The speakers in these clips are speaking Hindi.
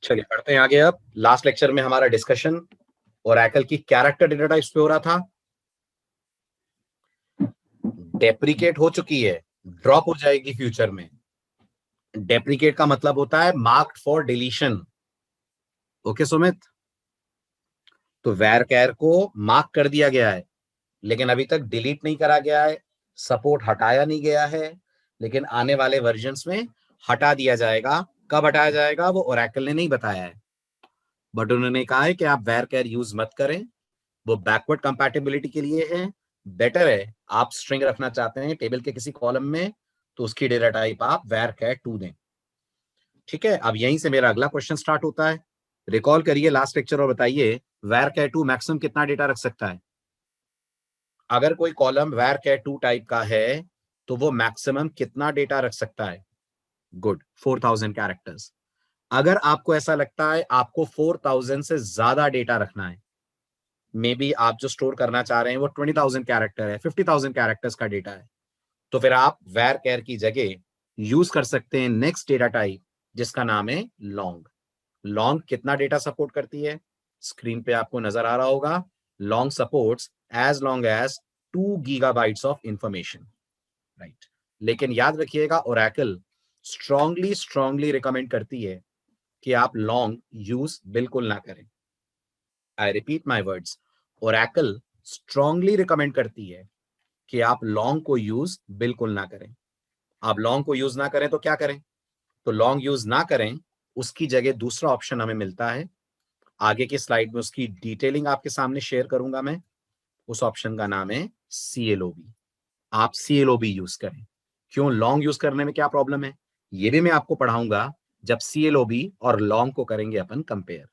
चलिए पढ़ते हैं आगे। अब लास्ट लेक्चर में हमारा डिस्कशन ओरेकल की कैरेक्टर डेटा टाइप्स पे हो रहा था। डेप्रिकेट हो चुकी है, ड्रॉप हो जाएगी फ्यूचर में। डेप्रिकेट का मतलब होता है marked for deletion. Okay Sumit, तो वैरकैर को मार्क कर दिया गया है लेकिन अभी तक डिलीट नहीं करा गया है, सपोर्ट हटाया नहीं गया है, लेकिन आने वाले वर्जन्स में हटा दिया जाएगा। कब हटाया जाएगा वो ओरेकल ने नहीं बताया है, बट उन्होंने कहा है कि आप वैरकैर यूज मत करें, वो बैकवर्ड कंपैटिबिलिटी के लिए है। बेटर है आप स्ट्रिंग रखना चाहते हैं टेबल के किसी कॉलम में तो उसकी डेटा टाइप आप var_char2 दें। ठीक है, अब यहीं से मेरा अगला क्वेश्चन स्टार्ट होता है। रिकॉल करिए लास्ट लेक्चर और बताइए var_char2 मैक्सिमम कितना डेटा रख सकता है। अगर कोई कॉलम var_char2 टाइप का है तो वो मैक्सिमम कितना डेटा रख सकता है। Good, 4000 characters. अगर आपको ऐसा लगता है आपको 4000 से ज्यादा डेटा रखना है, मे बी आप जो स्टोर करना चाह रहे हैं वो 20,000 कैरेक्टर है, 50,000 कैरेक्टर्स का डेटा है, तो फिर आप var_char की जगह यूज कर सकते हैं नेक्स्ट डेटा टाइप जिसका नाम है लॉन्ग। लॉन्ग कितना डेटा सपोर्ट करती है, स्क्रीन पे आपको नजर आ रहा होगा। Long supports as long as 2 gigabytes of information, right. लेकिन याद रखिएगा ओरेकल स्ट्रांगली रिकमेंड करती है कि आप लॉन्ग यूज बिल्कुल ना करें। I repeat my words, Oracle strongly recommend करती है कि आप लॉन्ग को यूज बिल्कुल ना करें। आप लॉन्ग को यूज ना करें तो क्या करें, तो लॉन्ग यूज ना करें, उसकी जगह दूसरा ऑप्शन हमें मिलता है। आगे की स्लाइड में उसकी डिटेलिंग आपके सामने शेयर करूंगा मैं। उस ऑप्शन का नाम है CLOB। आप CLOB यूज करें। क्यों, लॉन्ग यूज करने में क्या प्रॉब्लम है ये भी मैं आपको पढ़ाऊंगा जब CLOB और लॉन्ग को करेंगे अपन कंपेयर।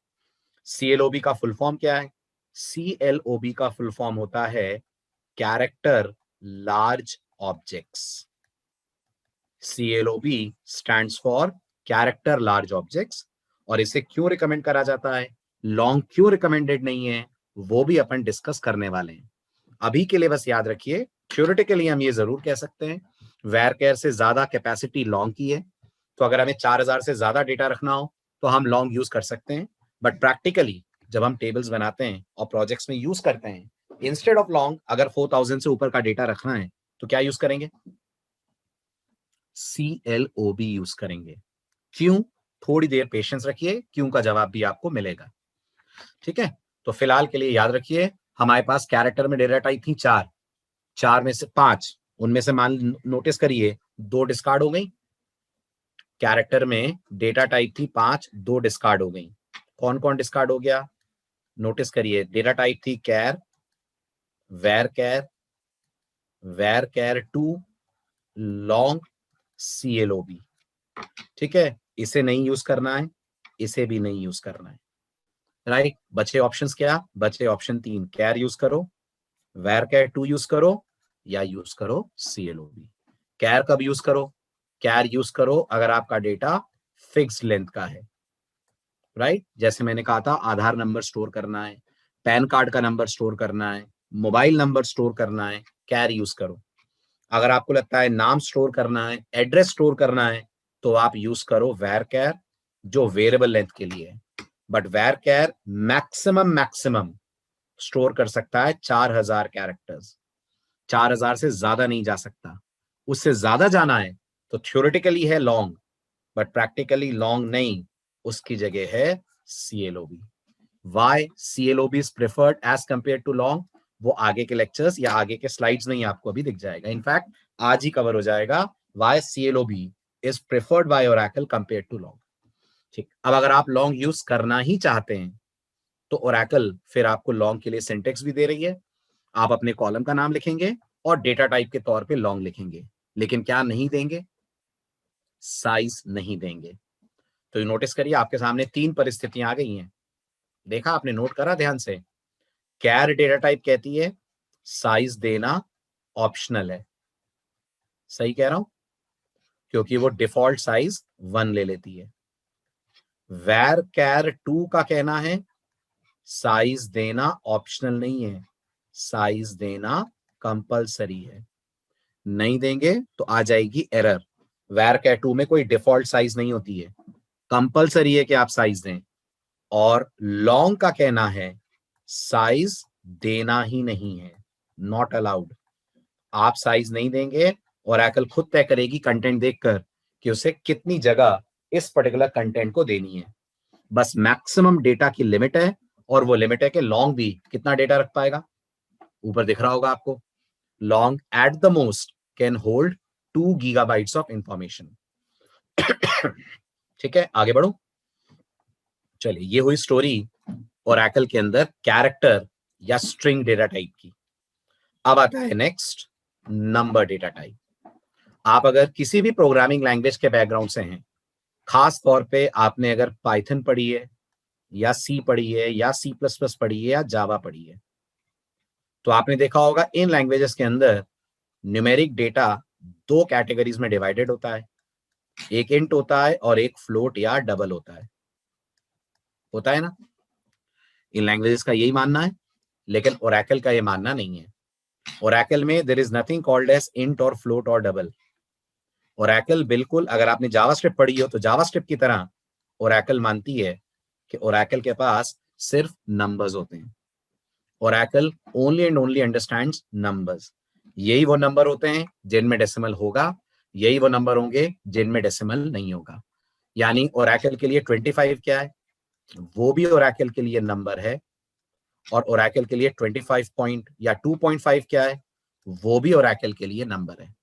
CLOB का फुल फॉर्म क्या है, CLOB का फुल फॉर्म होता है character large objects. CLOB stands for character large objects. और इसे क्यों रिकमेंड करा जाता है, लॉन्ग क्यों रिकमेंडेड नहीं है, वो भी अपन डिस्कस करने वाले हैं। अभी के लिए बस याद रखिए, थ्योरेटिकली हम ये जरूर कह सकते हैं var_char से ज्यादा कैपेसिटी लॉन्ग की है, तो अगर हमें 4000 से ज्यादा डेटा रखना हो तो हम लॉन्ग यूज कर सकते हैं। बट प्रैक्टिकली जब हम टेबल्स बनाते हैं और प्रोजेक्ट्स में यूज करते हैं, इंस्टेड ऑफ लॉन्ग अगर 4000 से ऊपर का डेटा रखना है तो क्या यूज करेंगे, CLOB यूज करेंगे। क्यों, थोड़ी देर पेशेंस रखिए, क्यों का जवाब भी आपको मिलेगा। ठीक है, तो फिलहाल के लिए याद रखिए हमारे पास कैरेक्टर में डेटा टाइप थी चार, चार में से पांच, उनमें से मान नोटिस करिए 2 डिस्कार्ड हो गई। कैरेक्टर में डेटा टाइप थी 5, 2 डिस्कार्ड हो गई। कौन कौन डिस्कार्ड हो गया, नोटिस करिए। डेटा टाइप थी कैर, var_char, var_char2, लॉन्ग, CLOB। ठीक है, इसे नहीं यूज करना है, इसे भी नहीं यूज करना है, राइट। बचे ऑप्शंस क्या, बचे ऑप्शन 3, कैर यूज करो, var_char2 यूज करो, या यूज करो CLOB। कैर कब यूज करो, कैर यूज करो अगर आपका डेटा फिक्स्ड लेंथ का है, राइट। जैसे मैंने कहा था आधार नंबर स्टोर करना है, पैन कार्ड का नंबर स्टोर करना है, मोबाइल नंबर स्टोर करना है, कैर यूज करो। अगर आपको लगता है नाम स्टोर करना है, एड्रेस स्टोर करना है, तो आप यूज करो var_char जो वेरिएबल लेंथ के लिए है। बट var_char मैक्सिमम स्टोर कर सकता है 4000 कैरेक्टर्स, 4000 से ज्यादा नहीं जा सकता। उससे ज्यादा जाना है तो थ्योरेटिकली है लॉन्ग, बट प्रैक्टिकली लॉन्ग नहीं, उसकी जगह है CLOB। Why CLOB is preferred as compare to long, वो आगे के लेक्चर्स या आगे के स्लाइड्स में ही आपको अभी दिख जाएगा। इनफैक्ट आज ही कवर हो जाएगा why CLOB is preferred by Oracle compare to long. ठीक, अब अगर आप लॉन्ग यूज करना ही चाहते हैं तो ओरेकल फिर आपको लॉन्ग के लिए सिंटेक्स भी दे रही है। आप अपने कॉलम का नाम लिखेंगे और डेटा टाइप के तौर पे लॉन्ग लिखेंगे, लेकिन क्या नहीं देंगे, साइज नहीं देंगे। तो ये नोटिस करिए आपके सामने 3 परिस्थितियां आ गई हैं, देखा आपने, नोट करा ध्यान से। कैर डेटा टाइप कहती है साइज देना ऑप्शनल है, सही कह रहा हूं, क्योंकि वो डिफॉल्ट साइज 1 ले लेती है। var_char2 का कहना है साइज देना ऑप्शनल नहीं है, साइज देना कंपलसरी है। नहीं देंगे तो आ जाएगी एरर। var_char2 में कोई डिफॉल्ट साइज नहीं होती है, कंपलसरी है कि आप साइज दें। और लॉन्ग का कहना है साइज देना ही नहीं है, नॉट अलाउड। आप साइज नहीं देंगे, ओरेकल खुद तय करेगी कंटेंट देखकर कि उसे कितनी जगह इस पर्टिकुलर कंटेंट को देनी है। बस मैक्सिमम डेटा की लिमिट है, और वो लिमिट है कि लॉन्ग भी कितना डेटा रख पाएगा। ऊपर दिख रहा होगा आपको, long at the most can hold 2 gigabytes of information. ठीक है, आगे बढ़ो। चलिए, ये हुई स्टोरी ओरेकल के अंदर कैरेक्टर या स्ट्रिंग डेटा टाइप की। अब आता है नेक्स्ट, नंबर डेटा टाइप। आप अगर किसी भी प्रोग्रामिंग लैंग्वेज के बैकग्राउंड से हैं, खास तौर पे आपने अगर पाइथन पढ़ी है या सी पढ़ी है या सी प्लस प्लस पढ़ी है या जावा पढ़ी है, तो आपने देखा होगा इन लैंग्वेजेस के अंदर न्यूमेरिक डेटा 2 कैटेगरीज में डिवाइडेड होता है। एक इंट होता है और एक फ्लोट या डबल होता है ना। इन लैंग्वेजेस का यही मानना है, लेकिन ओरेकल का ये मानना नहीं है। ओरेकल में there is nothing called as int और फ्लोट और डबल। ओरेकल बिल्कुल, अगर आपने जावास्क्रिप्ट पढ़ी हो तो जावास्क्रिप्ट की तरह ओरेकल मानती है कि ओरेकल के पास सिर्फ नंबर्स होते हैं। Oracle only and only understands numbers. यही वो नंबर होते हैं जिनमें डेसिमल होगा, यही वो नंबर होंगे जिनमें डेसिमल नहीं होगा। यानी ओरेकल के लिए 25 क्या है, वो भी ओरेकल के लिए नंबर है, और ओरेकल के लिए 25 पॉइंट या 2.5 क्या है, वो भी ओरेकल के लिए नंबर है।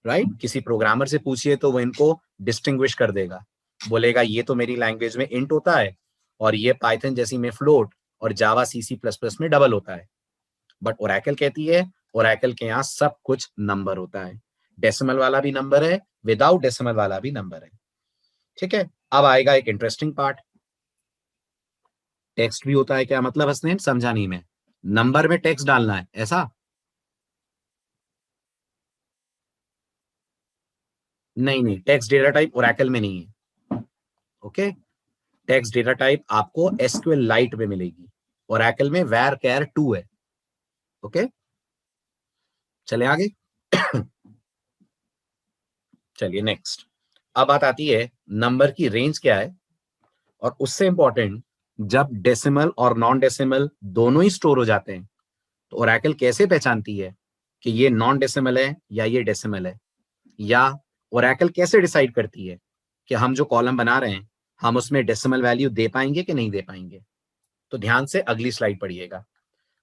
राइट? किसी प्रोग्रामर से पूछिए तो वो इनको डिस्टिंग्विश कर देगा, बोलेगा ये तो मेरी लैंग्वेज में इंट होता है, और ये पाइथन जैसी में फ्लोट, और जावा सी सी प्लस प्लस में डबल होता है। बट ओरेकल कहती है ओरेकल के यहाँ सब कुछ नंबर होता है, डेसिमल वाला भी नंबर है, विदाउट डेसिमल वाला भी नंबर है। ठीक है, अब आएगा एक इंटरेस्टिंग पार्ट। टेक्स्ट भी होता है क्या, मतलब हसनैन समझा नहीं मैं। नंबर में टेक्स्ट डालना है ऐसा? नहीं नहीं, टेक्स्ट डेटा टाइप ओरेकल में नहीं है। ओके, टेक्स्ट डेटा टाइप आपको एसक्यूएल लाइट में मिलेगी, ओरेकल में var char 2 है। ओके, चले आगे। चलिए नेक्स्ट। अब बात आती है नंबर की रेंज क्या है, और उससे इंपॉर्टेंट, जब डेसिमल और नॉन डेसिमल दोनों ही स्टोर हो जाते हैं तो ओरेकल कैसे पहचानती है कि ये नॉन डेसिमल है या ये डेसिमल है, या ओरेकल कैसे डिसाइड करती है कि हम जो कॉलम बना रहे हैं हम उसमें डेसिमल वैल्यू दे पाएंगे कि नहीं दे पाएंगे। तो ध्यान से अगली स्लाइड पढ़िएगा।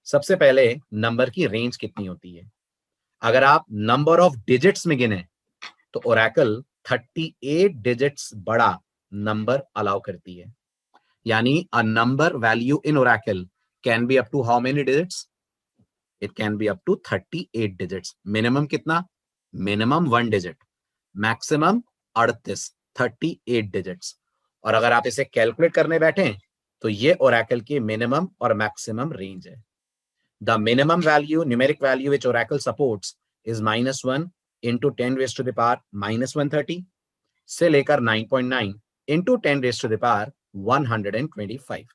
सबसे पहले नंबर की रेंज कितनी होती है। अगर आप नंबर ऑफ डिजिट्स में गिने तो ओरेकल 38 डिजिट्स बड़ा नंबर अलाउ करती है। यानी a number value in Oracle can be up to how many digits, it can be up to 38 digits. Minimum कितना, मिनिमम 1 डिजिट, मैक्सिमम 38, 38 डिजिट्स। और अगर आप इसे कैलकुलेट करने बैठे तो ये ओरेकल की मिनिमम और मैक्सिमम रेंज है। The minimum value, numeric value which Oracle supports is -1 into 10 raise to the power -130 से लेकर 9.9 into 10 raise to the power 125।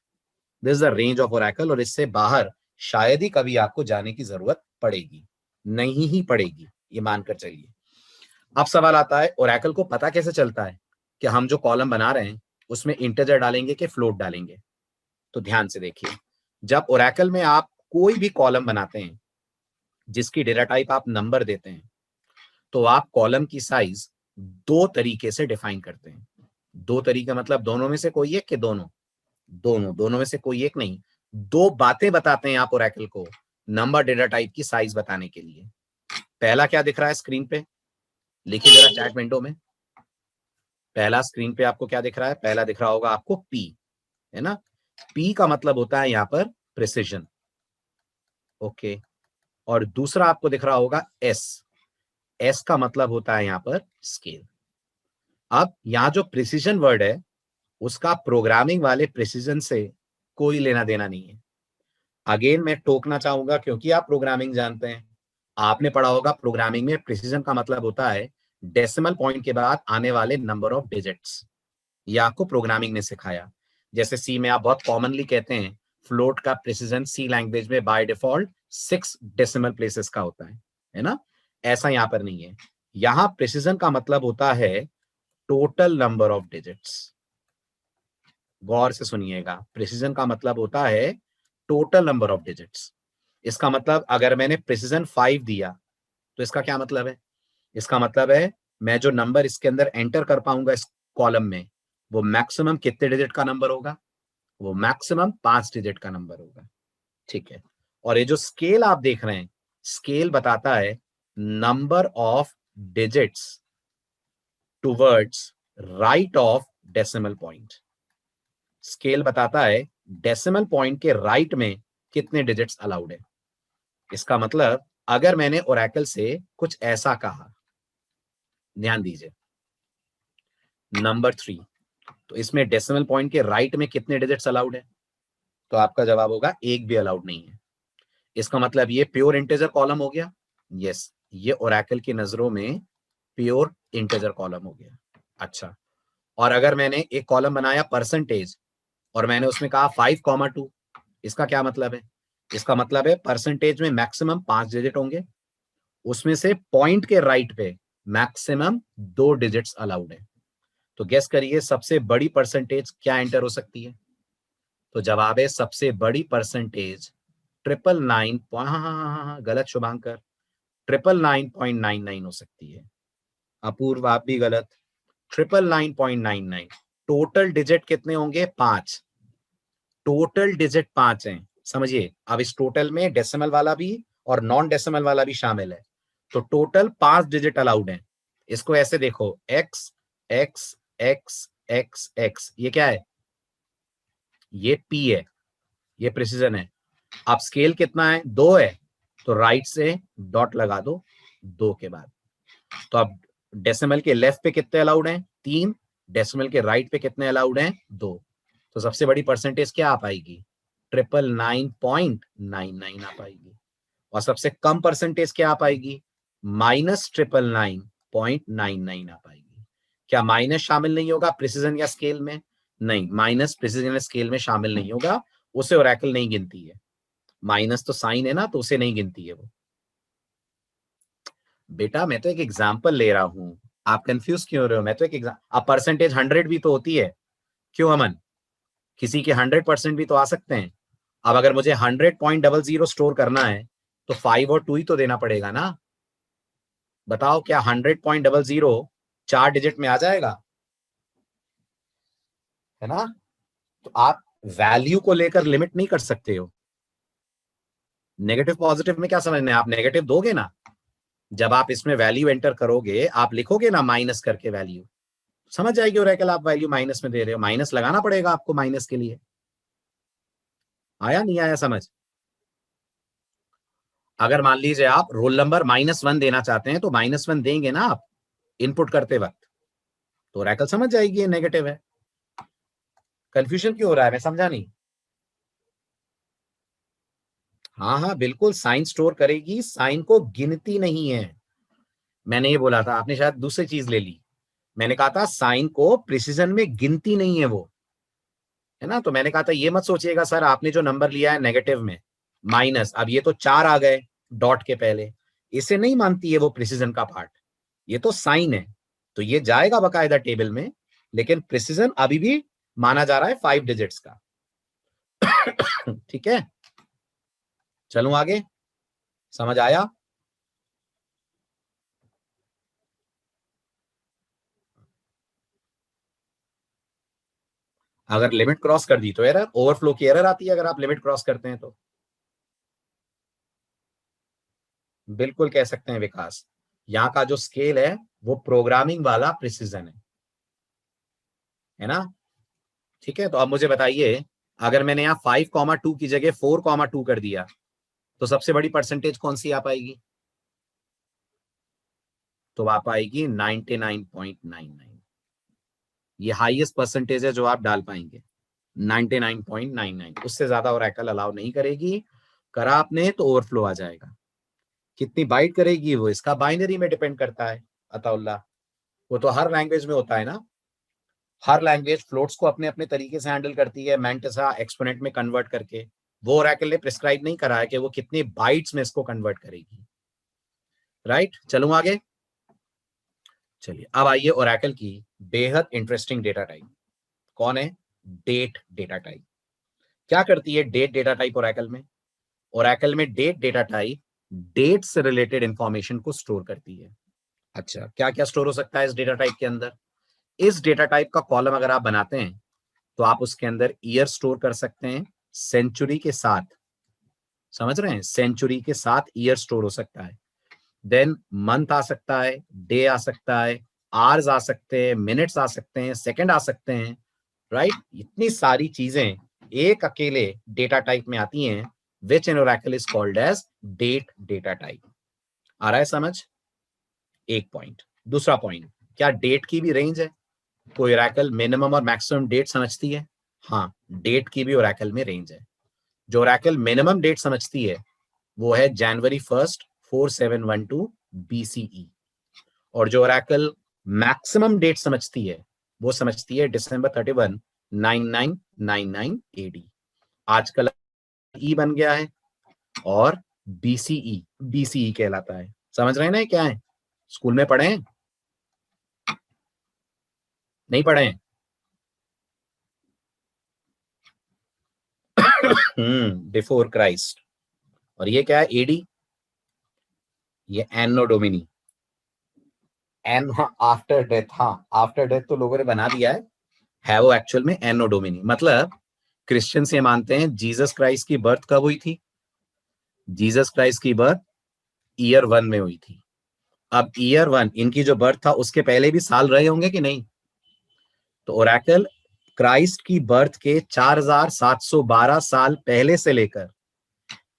This is the range of Oracle, और इससे बाहर शायद ही कभी आपको जाने की जरूरत पड़ेगी, नहीं ही पड़ेगी, ये मानकर चलिए। अब सवाल आता है ओरेकल को पता कैसे चलता है कि हम जो कॉलम बना रहे हैं उसमें इंटीजर डालेंगे कि फ्लोट डालेंगे। तो ध्यान से देखिए, जब ओरेकल में आप कोई भी कॉलम बनाते हैं जिसकी डेटा टाइप आप नंबर देते हैं, तो आप कॉलम की साइज 2 तरीके से डिफाइन करते हैं। 2 तरीके मतलब दोनों में से कोई एक, कि दोनों? दोनों में से कोई एक नहीं, 2 बातें बताते हैं आप ओरेकल को नंबर डेटा टाइप की साइज बताने के लिए। पहला क्या दिख रहा है स्क्रीन पे, लिखिए जरा चैट विंडो में। पहला स्क्रीन पे आपको क्या दिख रहा है, पहला दिख रहा होगा आपको पी, है ना। पी का मतलब होता है यहां पर प्रिसिजन। ओके, और दूसरा आपको दिख रहा होगा एस, एस का मतलब होता है यहां पर स्केल। अब यहां जो प्रिसीजन वर्ड है उसका प्रोग्रामिंग वाले प्रिसीजन से कोई लेना देना नहीं है। अगेन मैं टोकना चाहूंगा क्योंकि आप प्रोग्रामिंग जानते हैं, आपने पढ़ा होगा प्रोग्रामिंग में प्रिसीजन का मतलब होता है डेसिमल पॉइंट के बाद आने वाले नंबर ऑफ डिजिट्स। ये आपको प्रोग्रामिंग ने सिखाया। जैसे सी में आप बहुत कॉमनली कहते हैं फ्लोट का प्रिसीजन सी लैंग्वेज में बाय डिफॉल्ट 6 डेसिमल प्लेसेस का होता है ना। ऐसा यहां पर नहीं है। यहां प्रिसीजन का मतलब होता है टोटल नंबर ऑफ डिजिट्स। गौर से सुनिएगा, प्रिसीजन का मतलब होता है टोटल नंबर ऑफ डिजिट्स। इसका मतलब अगर मैंने प्रिसीजन 5 दिया तो इसका क्या मतलब है? इसका मतलब है मैं जो नंबर इसके अंदर एंटर कर पाऊंगा इस कॉलम में, वो मैक्सिमम कितने डिजिट का नंबर होगा? वो मैक्सिमम 5 डिजिट का नंबर होगा। ठीक है, और ये जो स्केल आप देख रहे हैं, स्केल बताता है number of digits towards right of decimal point. Scale बताता है डेसिमल पॉइंट के राइट में कितने डिजिट्स अलाउड है। इसका मतलब अगर मैंने ओरेकल से कुछ ऐसा कहा, ध्यान दीजिए, नंबर 3, तो इसमें डेसिमल पॉइंट के राइट में कितने डिजिट्स अलाउड है? तो आपका जवाब होगा एक भी अलाउड नहीं है। इसका मतलब ये प्योर इंटीजर कॉलम हो गया। यस, ये ओरेकल की नजरों में प्योर इंटीजर कॉलम हो गया। अच्छा, और अगर मैंने एक कॉलम बनाया परसेंटेज और मैंने उसमें कहा 5,2, इसका क्या मतलब है? इसका मतलब है परसेंटेज में मैक्सिमम 5 डिजिट होंगे, उसमें से पॉइंट के राइट पे मैक्सिमम 2 डिजिट्स अलाउड है। तो गेस करिए सबसे बड़ी परसेंटेज क्या एंटर हो सकती है? तो जवाब है सबसे बड़ी परसेंटेज 999, हाँ, गलत शुभांकर, 999.99 हो सकती है। अपूर्व आप भी गलत, 999.99। टोटल डिजिट कितने होंगे? 5। टोटल डिजिट 5 हैं, समझिए। अब इस टोटल में डेसिमल वाला भी और नॉन डेसिमल वाला भी शामिल है, तो टोटल 5 डिजिट अलाउड हैं। इसको ऐसे देखो, x x x x x, ये क्या है? ये पी है, ये प्रिसीजन है। अब स्केल कितना है? 2 है, तो राइट से डॉट लगा दो 2 के बाद। तो अब डेसिमल के लेफ्ट पे कितने अलाउड हैं? 3। डेसिमल के राइट पे कितने अलाउड हैं? 2। तो सबसे बड़ी परसेंटेज क्या आ पाएगी? 999.99 आ पाएगी। और सबसे कम परसेंटेज क्या आ पाएगी? -999.99 आ पाएगी। क्या माइनस शामिल नहीं होगा प्रिसीजन या स्केल में? नहीं, माइनस प्रिसीजन या स्केल में शामिल नहीं होगा, उसे ओरेकल नहीं गिनती है। माइनस तो साइन है ना, तो उसे नहीं गिनती है वो। बेटा मैं तो एक एग्जाम्पल ले रहा हूं, आप कंफ्यूज क्यों हो रहे हो? मैं तो एक अब परसेंटेज 100 भी तो होती है, क्यों अमन? किसी के 100% भी तो आ सकते हैं। अब अगर मुझे 100.00 स्टोर करना है तो 5 और 2 ही तो देना पड़ेगा ना। बताओ क्या 100.00 4 डिजिट में आ जाएगा? है ना? तो आप वैल्यू को लेकर लिमिट नहीं कर सकते हो। नेगेटिव पॉजिटिव में क्या समझना है? आप नेगेटिव दोगे ना, जब आप इसमें वैल्यू एंटर करोगे, आप लिखोगे ना माइनस करके वैल्यू, समझ जाएगी ओरेकल आप वैल्यू माइनस में दे रहे हो, माइनस लगाना पड़ेगा आपको माइनस के लिए। आया नहीं आया समझ? अगर मान लीजिए आप रोल नंबर -1 देना चाहते हैं तो -1 देंगे ना आप इनपुट करते वक्त, तो ओरेकल समझ जाएगी ये नेगेटिव है। कंफ्यूजन क्यों हो रहा है? मैं समझा नहीं। हाँ हाँ बिल्कुल, साइन स्टोर करेगी, साइन को गिनती नहीं है। मैंने ये बोला था, आपने शायद दूसरी चीज ले ली। मैंने कहा था साइन को प्रिसीजन में गिनती नहीं है वो, है ना? तो मैंने कहा था ये मत सोचिएगा सर आपने जो नंबर लिया है नेगेटिव में माइनस, अब ये तो 4 आ गए डॉट के पहले, इसे नहीं मानती है वो प्रिसीजन का पार्ट, ये तो साइन है। तो ये जाएगा बकायदा टेबल में, लेकिन प्रिसीजन अभी भी माना जा रहा है 5 डिजिट्स का। ठीक है, चलूं आगे, समझ आया? अगर लिमिट क्रॉस कर दी तो एरर, ओवरफ्लो की एरर आती है अगर आप लिमिट क्रॉस करते हैं तो। बिल्कुल कह सकते हैं विकास, यहाँ का जो स्केल है वो प्रोग्रामिंग वाला प्रिसीजन है ना? ठीक है, तो अब मुझे बताइए, अगर मैंने यहाँ 5,2 की जगह 4,2 कर दिया तो सबसे बड़ी परसेंटेज कौन सी आ पाएगी? तो आ पाएगी 99.99। ये हाईएस्ट परसेंटेज है जो आप डाल पाएंगे, 99.99। उससे ज्यादा ओरेकल अलाउ नहीं करेगी। करा आपने तो ओवरफ्लो आ जाएगा। कितनी बाइट करेगी वो इसका बाइनरी में डिपेंड करता है अताउल्ला, वो तो हर लैंग्वेज में होता है ना। हर लैंग्वेज फ्लोट्स को अपने अपने तरीके से हैंडल करती है, मैंटिसा एक्सपोनेंट में कन्वर्ट करके। वो ओरेकल ने प्रिस्क्राइब नहीं करा है कि वो कितने बाइट्स में इसको कन्वर्ट करेगी। राइट, चलूं आगे। चलिए अब आइए ओरेकल की बेहद इंटरेस्टिंग डेटा टाइप। कौन है? Date data type. क्या करती है डेट डेटा टाइप ओरेकल में? ओरेकल में डेट डेटा टाइप डेट से रिलेटेड इंफॉर्मेशन को स्टोर करती है। अच्छा, क्या क्या स्टोर हो सकता है इस डेटा टाइप के अंदर? इस डेटा टाइप का कॉलम अगर आप बनाते हैं तो आप उसके अंदर ईयर स्टोर कर सकते हैं सेंचुरी के साथ। समझ रहे हैं? सेंचुरी के साथ ईयर स्टोर हो सकता है। देन मंथ आ सकता है, डे आ सकता है, आवर्स आ सकते हैं, मिनट्स आ सकते हैं, सेकंड आ सकते हैं, राइट? इतनी सारी चीजें एक अकेले डेटा टाइप में आती हैं, which in Oracle is called as date data type. आ रहा है समझ? एक पॉइंट। दूसरा पॉइंट, क्या डेट की भी रेंज है? कोई ओरेकल मिनिमम और मैक्सिमम डेट समझती है? हाँ, डेट की भी ओरेकल में रेंज है। जो ओरेकल मिनिमम डेट समझती है वो है January 1st 4712 BCE, और जो ओरेकल मैक्सिमम डेट समझती है वो समझती है December 31 9999 AD। आजकल ई बन गया है और बीसीई कहलाता है। समझ रहे हैं ना ये क्या है? स्कूल में पढ़े हैं? नहीं पढ़े हैं? Before Christ. और ये क्या है? एडी। ये एनो डोमिनी, एन आफ्टर डेथ। हाँ, आफ्टर डेथ तो लोगों ने बना दिया है वो एक्चुअल में एनो डोमिनी। मतलब क्रिश्चियंस ये मानते हैं जीसस क्राइस्ट की बर्थ कब हुई थी? जीसस क्राइस्ट की बर्थ ईयर 1 में हुई थी। अब ईयर 1, इनकी जो बर्थ था उसके पहले भी साल रहे होंगे कि नहीं? तो ओरेकल क्राइस्ट की बर्थ के 4712 साल पहले से लेकर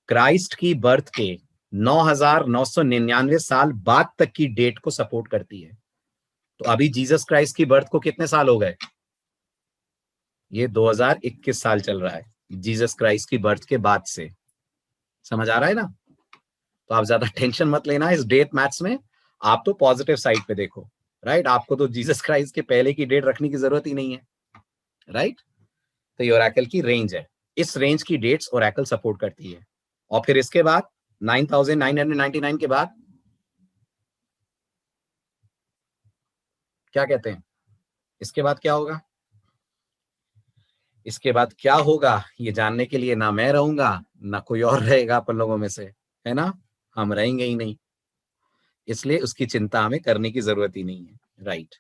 क्राइस्ट की बर्थ के 9999 साल बाद तक की डेट को सपोर्ट करती है। तो अभी जीसस क्राइस्ट की बर्थ को कितने साल हो गए? ये 2021 साल चल रहा है जीसस क्राइस्ट की बर्थ के बाद से। समझ आ रहा है ना? तो आप ज्यादा टेंशन मत लेना इस डेट मैथ्स में, आप तो पॉजिटिव साइड पे देखो, राइट? आपको तो जीसस क्राइस्ट के पहले की डेट रखने की जरूरत ही नहीं है, राइट? तो ये ओरेकल की रेंज है। इस रेंज की डेट्स ओरेकल सपोर्ट करती है। और फिर इसके बाद 9999 के बाद क्या कहते हैं? इसके बाद क्या होगा? इसके बाद क्या होगा ये जानने के लिए ना मैं रहूंगा ना कोई और रहेगा अपन लोगों में से, है ना? हम रहेंगे ही नहीं, इसलिए उसकी चिंता हमें करने की जरूरत ही नहीं है, राइट?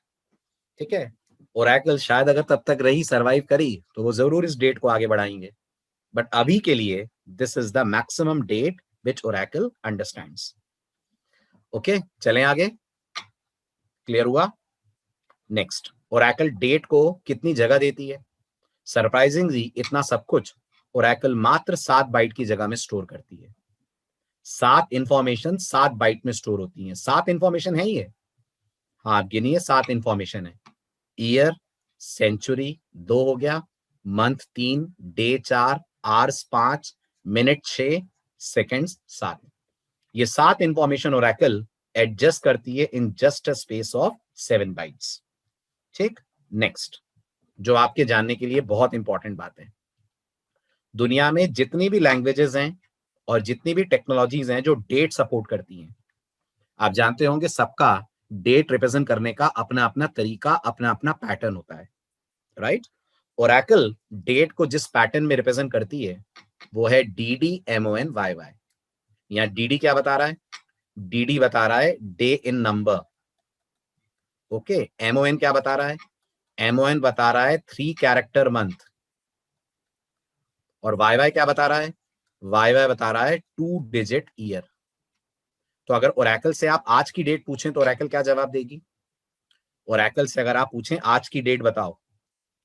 ठीक है। ओरेकल शायद अगर तब तक रही, सरवाइव करी, तो वो जरूर इस डेट को आगे बढ़ाएंगे। बट अभी के लिए this is the maximum date which Oracle understands. Okay, चलें आगे। क्लियर हुआ? नेक्स्ट, ओरेकल डेट को कितनी जगह देती है? सरप्राइजिंगली इतना सब कुछ ओरेकल मात्र 7 बाइट की जगह में स्टोर करती है। 7 इंफॉर्मेशन 7 बाइट में स्टोर होती हैं। 7 इंफॉर्मेशन है ये। हाँ, आप गिनिए, 7 इंफॉर्मेशन है। ईयर, सेंचुरी 2 हो गया, month 3, day 4, hours 5, minute 6, seconds 7। ये 7 इंफॉर्मेशन ओरेकल एडजस्ट करती है in just a space of 7 bytes. ठीक। नेक्स्ट, जो आपके जानने के लिए बहुत इंपॉर्टेंट बात है, दुनिया में जितनी भी लैंग्वेजेस हैं और जितनी भी टेक्नोलॉजीज हैं जो डेट सपोर्ट करती हैं, आप जानते होंगे सबका डेट रिप्रेजेंट करने का अपना अपना तरीका, अपना अपना पैटर्न होता है, राइट? ओरेकल डेट को जिस पैटर्न में रिप्रेजेंट करती है वो है DDMONYY। यहाँ DD क्या बता रहा है? DD बता रहा है day in number. Okay, MON क्या बता रहा है? MON बता रहा है 3 कैरेक्टर मंथ। और YY क्या बता रहा है? YY बता रहा है 2 डिजिट ईयर। तो अगर ओरेकल से आप आज की डेट पूछें तो ओरेकल क्या जवाब देगी? ओरेकल से अगर आप पूछें आज की डेट बताओ,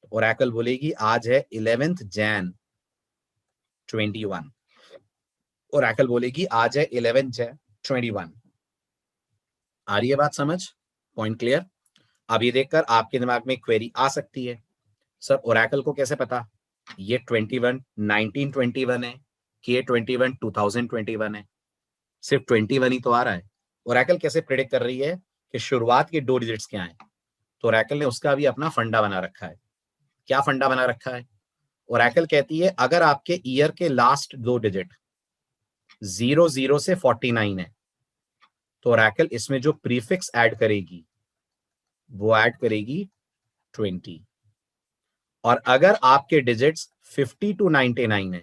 तो ओरेकल बोलेगी आज है 11th Jan 21। ओरेकल बोलेगी आज है 11th Jan 21। आ रही है बात समझ? Point clear? अब ये देखकर आपके दिमाग में क्वेरी आ सकती है, सर ओरेकल को कैसे पता ये 21 1921 है कि ये 21 2021 है? सिर्फ 21 ही तो आ रहा है। ओरेकल कैसे प्रेडिक्ट कर रही है कि शुरुआत के 2 डिजिट्स क्या हैं? तो ओरेकल ने उसका भी अपना फंडा बना रखा है। क्या फंडा बना रखा है? ओरेकल कहती है अगर आपके ईयर के लास्ट 2 डिजिट 00 से 49 है तो ओरेकल इसमें जो प्रीफिक्स ऐड करेगी वो ऐड करेगी 20। और अगर आपके डिजिट्स 50 to 99 है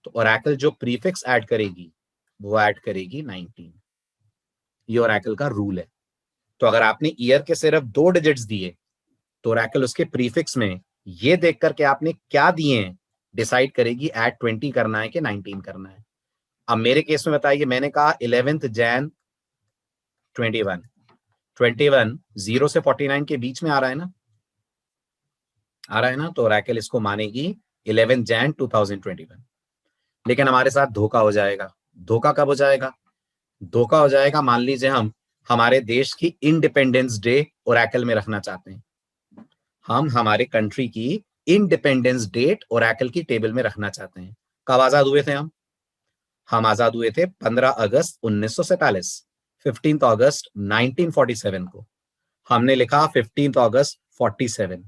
तो ओरेकल जो प्रीफिक्स ऐड करेगी वो ऐड करेगी 19। ये ओरेकल का रूल है। तो अगर आपने ईयर के सिर्फ 2 डिजिट्स दिए तो ओरेकल उसके प्रीफिक्स में ये देख करके आपने क्या दिए हैं डिसाइड करेगी ऐड 20 करना है कि 19 करना है। अब मेरे केस में बताइए, मैंने कहा 11 Jan 21, 21 0 से 49 के बीच में आ रहा है ना, आ रहा है ना, तो ओरेकल इसको मानेगी 11 Jan 2021। लेकिन हमारे साथ धोखा हो जाएगा। धोखा कब हो जाएगा? धोखा हो जाएगा मान लीजिए हम हमारे देश की इंडिपेंडेंस डे ओरेकल में रखना चाहते हैं। हम हमारे कंट्री की इंडिपेंडेंस डेट ओरेकल की टेबल में रखना चाहते हैं। कब आजाद हुए थे हम आजाद हुए थे 15 अगस्त 1947, 15 अगस्त 1947 को। हमने लिखा 15 अगस्त 47।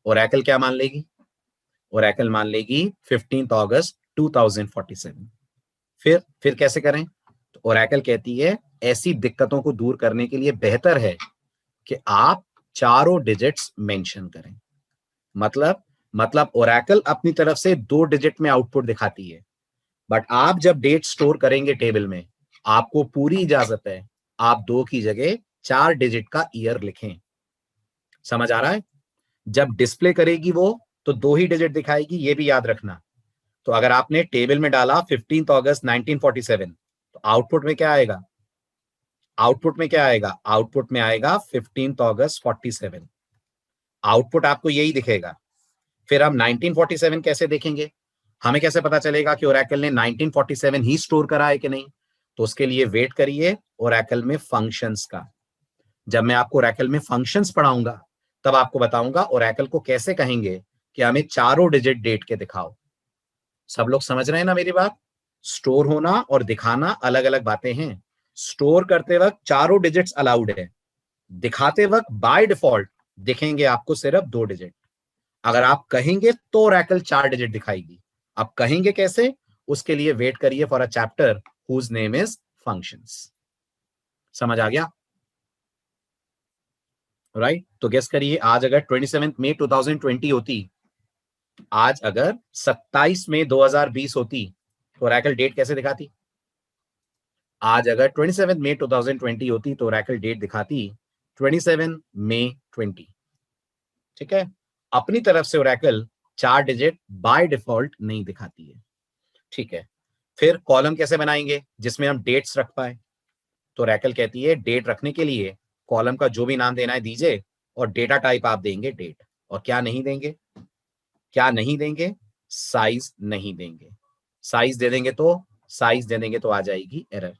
ओरेकल क्या मान लेगी? ओरेकल मान लेगी 15 अगस्त 2047। फिर कैसे करें? तो ओरेकल कहती है ऐसी दिक्कतों को दूर करने के लिए बेहतर है कि आप चारों डिजिट्स मेंशन करें। मतलब ओरेकल अपनी तरफ से 2 डिजिट में आउटपुट दिखाती है, बट आप जब डेट स्टोर करेंगे टेबल में आपको पूरी इजाजत है आप 2 की जगह 4 डिजिट का ईयर लिखें। समझ आ रहा है? जब डिस्प्ले करेगी वो तो 2 ही डिजिट दिखाएगी, ये भी याद रखना। तो अगर आपने टेबल में डाला 15 अगस्त 1947 तो आउटपुट में क्या आएगा? आउटपुट में क्या आएगा? आउटपुट में आएगा 15 अगस्त 47। आउटपुट आपको यही दिखेगा। फिर हम 1947 कैसे देखेंगे? हमें कैसे पता चलेगा कि ओरेकल ने 1947 ही स्टोर करा है कि नहीं? तो उसके लिए वेट करिए ओरेकल में फंक्शंस का। जब मैं आपको ओरेकल में फंक्शंस पढ़ाऊंगा तब आपको बताऊंगा ओरेकल को कैसे कहेंगे कि हमें चारों डिजिट डेट के दिखाओ। सब लोग समझ रहे हैं ना मेरी बात? स्टोर होना और दिखाना अलग अलग बातें हैं। स्टोर करते वक्त चारों डिजिट्स अलाउड है, दिखाते वक्त बाय डिफॉल्ट दिखेंगे आपको सिर्फ 2 डिजिट। अगर आप कहेंगे तो ओरेकल 4 डिजिट दिखाएगी। आप कहेंगे कैसे? उसके लिए वेट करिए for a chapter whose name is functions. समझ आ गया? राइट? तो गेस करिए आज अगर 27 मई 2020 होती, आज अगर 27 मई 2020 होती तो ओरेकल डेट कैसे दिखाती? आज अगर 27 मई 2020 होती तो ओरेकल डेट दिखाती 27 मई 20। ठीक है? अपनी तरफ से ओरेकल 4 डिजिट बाय डिफॉल्ट नहीं दिखाती है। ठीक है, फिर कॉलम कैसे बनाएंगे जिसमें हम डेट्स रख पाए? तो ओरेकल कहती है डेट रखने के लिए कॉलम का जो भी नाम देना है दीजिए और डेटा टाइप आप देंगे डेट। और क्या नहीं देंगे? क्या नहीं देंगे? साइज नहीं देंगे। साइज दे देंगे तो आ जाएगी एरर।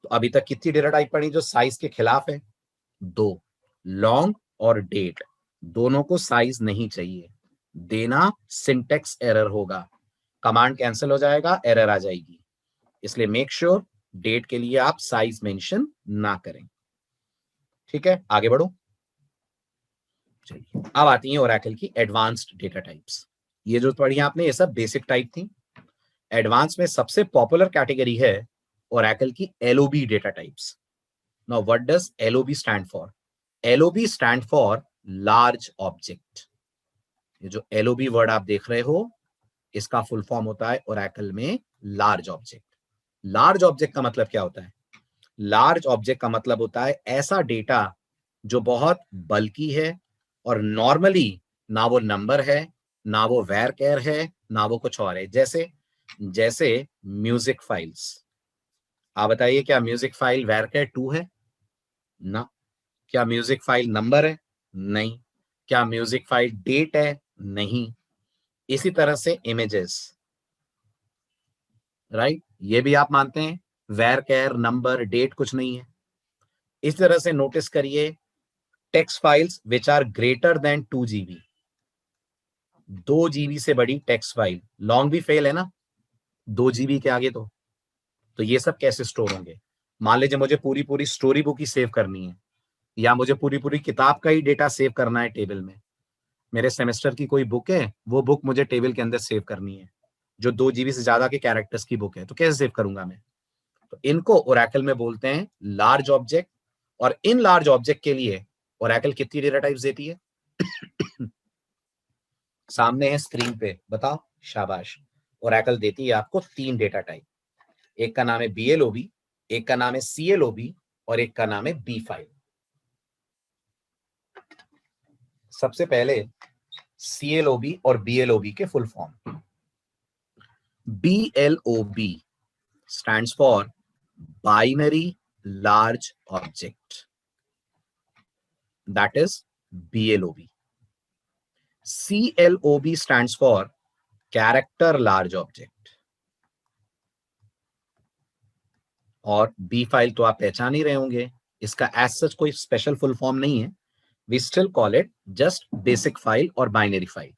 तो अभी तक कितनी डेटा टाइप पड़ी जो साइज के खिलाफ है? 2। लॉन्ग और डेट दोनों को साइज नहीं चाहिए, देना सिंटेक्स एरर होगा, कमांड कैंसिल हो जाएगा, एरर आ जाएगी। इसलिए मेक श्योर डेट के लिए आप साइज मेंशन ना करें। ठीक है, आगे बढ़ो। चलिए अब आती है ओरेकल की एडवांस्ड डेटा टाइप्स। ये जो पढ़ी आपने ये सब बेसिक टाइप थी। एडवांस में सबसे पॉपुलर कैटेगरी है ओरेकल की LOB data types. Now what does LOB stand for? LOB stand for large object. ये जो एलओबी वर्ड आप देख रहे हो इसका फुल फॉर्म होता है ओरेकल में लार्ज ऑब्जेक्ट। लार्ज ऑब्जेक्ट का मतलब क्या होता है? लार्ज ऑब्जेक्ट का मतलब होता है ऐसा डेटा जो बहुत बल्कि है और नॉर्मली ना वो नंबर है, ना वो वैरकेर है, ना वो कुछ और है। जैसे जैसे म्यूजिक फाइल्स। आप बताइए क्या म्यूजिक फाइल वैरकेर 2 है? ना। क्या म्यूजिक फाइल नंबर है? नहीं। क्या म्यूजिक फाइल डेट है? नहीं। इसी तरह से इमेजेस, राइट? ये भी आप मानते हैं वैरकेर नंबर डेट कुछ नहीं है। इस तरह से नोटिस करिए text files which are greater than 2 GB, 2 GB से बड़ी टेक्स्ट फाइल। लॉन्ग भी फेल है ना 2 GB के आगे। तो ये सब कैसे स्टोर होंगे? मान लीजिए मुझे पूरी पूरी स्टोरी बुक ही सेव करनी है या मुझे पूरी पूरी किताब का ही डेटा सेव करना है टेबल में। मेरे सेमेस्टर की कोई बुक है, वो बुक मुझे टेबल के अंदर सेव करनी है जो 2 GB से ज्यादा के कैरेक्टर्स की बुक है, तो कैसे सेव करूंगा मैं? तो इनको ओरेकल में बोलते हैं लार्ज ऑब्जेक्ट। और इन लार्ज ऑब्जेक्ट के लिए ओरेकल कितनी डेटा टाइप्स देती है? सामने है स्क्रीन पे, बताओ, शाबाश। ओरेकल देती है आपको 3 डेटा टाइप, एक का नाम है BLOB, एक का नाम है CLOB और एक का नाम है B फाइल। सबसे पहले CLOB और BLOB के full form. BLOB stands for Binary Large Object, that is BLOB. CLOB stands for Character Large Object. और B फाइल तो आप पहचान ही रहे होंगे, इसका एज सच कोई स्पेशल फुल फॉर्म नहीं है, we still call it just basic file और बाइनरी फाइल।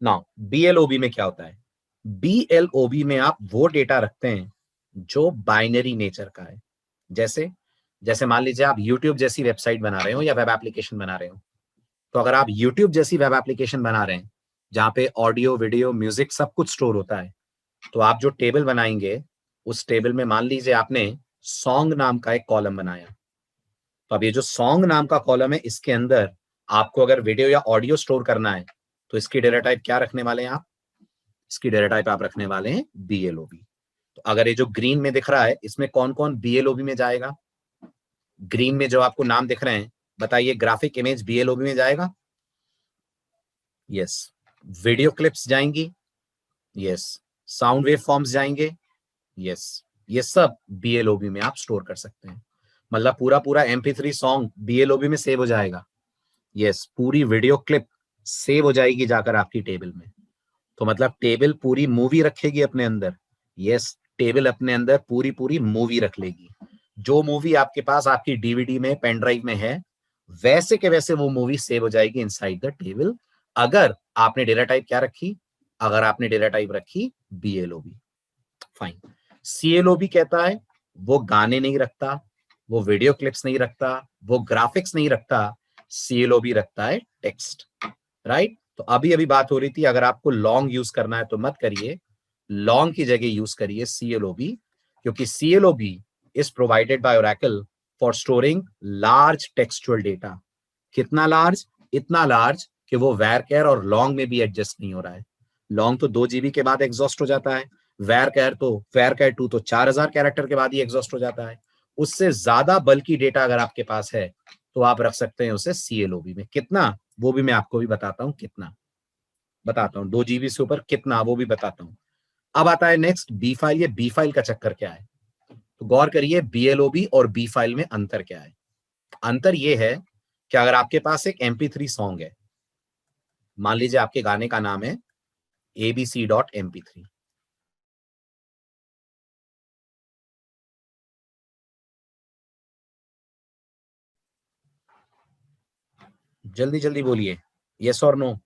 नाउ BLOB में क्या होता है? BLOB में आप वो डेटा रखते हैं जो बाइनरी नेचर का है। जैसे जैसे मान लीजिए आप YouTube जैसी वेबसाइट बना रहे हो या वेब एप्लीकेशन बना रहे हो, तो अगर आप YouTube जैसी वेब एप्लीकेशन बना रहे हैं जहां पे ऑडियो, वीडियो, म्यूजिक सब कुछ स्टोर होता है, तो आप जो टेबल बनाएंगे उस टेबल में मान लीजिए आपने सॉन्ग नाम का एक कॉलम बनाया, तो अब ये जो सॉन्ग नाम का कॉलम है इसके अंदर आपको अगर वीडियो या ऑडियो स्टोर करना है तो इसकी डेटा टाइप क्या रखने वाले हैं आप? इसकी डेटा टाइप आप रखने वाले हैं BLOB। तो अगर ये जो ग्रीन में दिख रहा है इसमें कौन कौन BLOB में जाएगा? ग्रीन में जो आपको नाम दिख रहे हैं, बताइए, ग्राफिक इमेज BLOB में जाएगा? यस। वीडियो क्लिप्स जाएंगी? यस। साउंड वेव फॉर्म्स जाएंगे? यस। ये सब BLOB में आप स्टोर कर सकते हैं। मतलब पूरा पूरा MP3 सॉन्ग BLOB में सेव हो जाएगा? यस। पूरी वीडियो क्लिप सेव हो जाएगी जाकर आपकी टेबल में। तो मतलब टेबल पूरी मूवी रखेगी अपने अंदर? यस, टेबल अपने अंदर पूरी पूरी मूवी रख लेगी। जो मूवी आपके पास आपकी DVD में, पेन ड्राइव में है, वैसे के वैसे वो मूवी सेव हो जाएगी इनसाइड द टेबल, अगर आपने डेटा टाइप क्या रखी? अगर आपने डेटा टाइप रखी BLOB। फाइन। CLOB कहता है वो गाने नहीं रखता, वो वीडियो क्लिप्स नहीं रखता, वो ग्राफिक्स नहीं रखता, CLOB रखता है टेक्स्ट, राइट? तो अभी अभी बात हो रही थी, अगर आपको लॉन्ग यूज करना है तो मत करिए, लॉन्ग की जगह यूज करिए CLOB, क्योंकि CLOB is provided by Oracle for storing large textual data. कितना लार्ज? इतना लार्ज कि वो varchar और लॉन्ग में भी एडजस्ट नहीं हो रहा है। लॉन्ग तो 2 GB के बाद एग्जॉस्ट हो जाता है, varchar 2 तो 4000 कैरेक्टर के बाद ही एग्जॉस्ट हो जाता है। उससे ज्यादा बल्कि डेटा अगर आपके पास है तो आप रख सकते हैं उसे CLOB में। कितना? वो भी मैं आपको भी बताता हूं, कितना बताता हूं, 2 GB से ऊपर कितना वो भी बताता हूं। अब आता है नेक्स्ट B फाइल। ये B फाइल का चक्कर क्या है? तो गौर करिए, BLOB और B फाइल में अंतर क्या है? अंतर ये है कि अगर आपके पास एक MP3 सॉन्ग है, मान लीजिए आपके गाने का नाम है abc.mp3, जल्दी जल्दी बोलिए, यस और नो।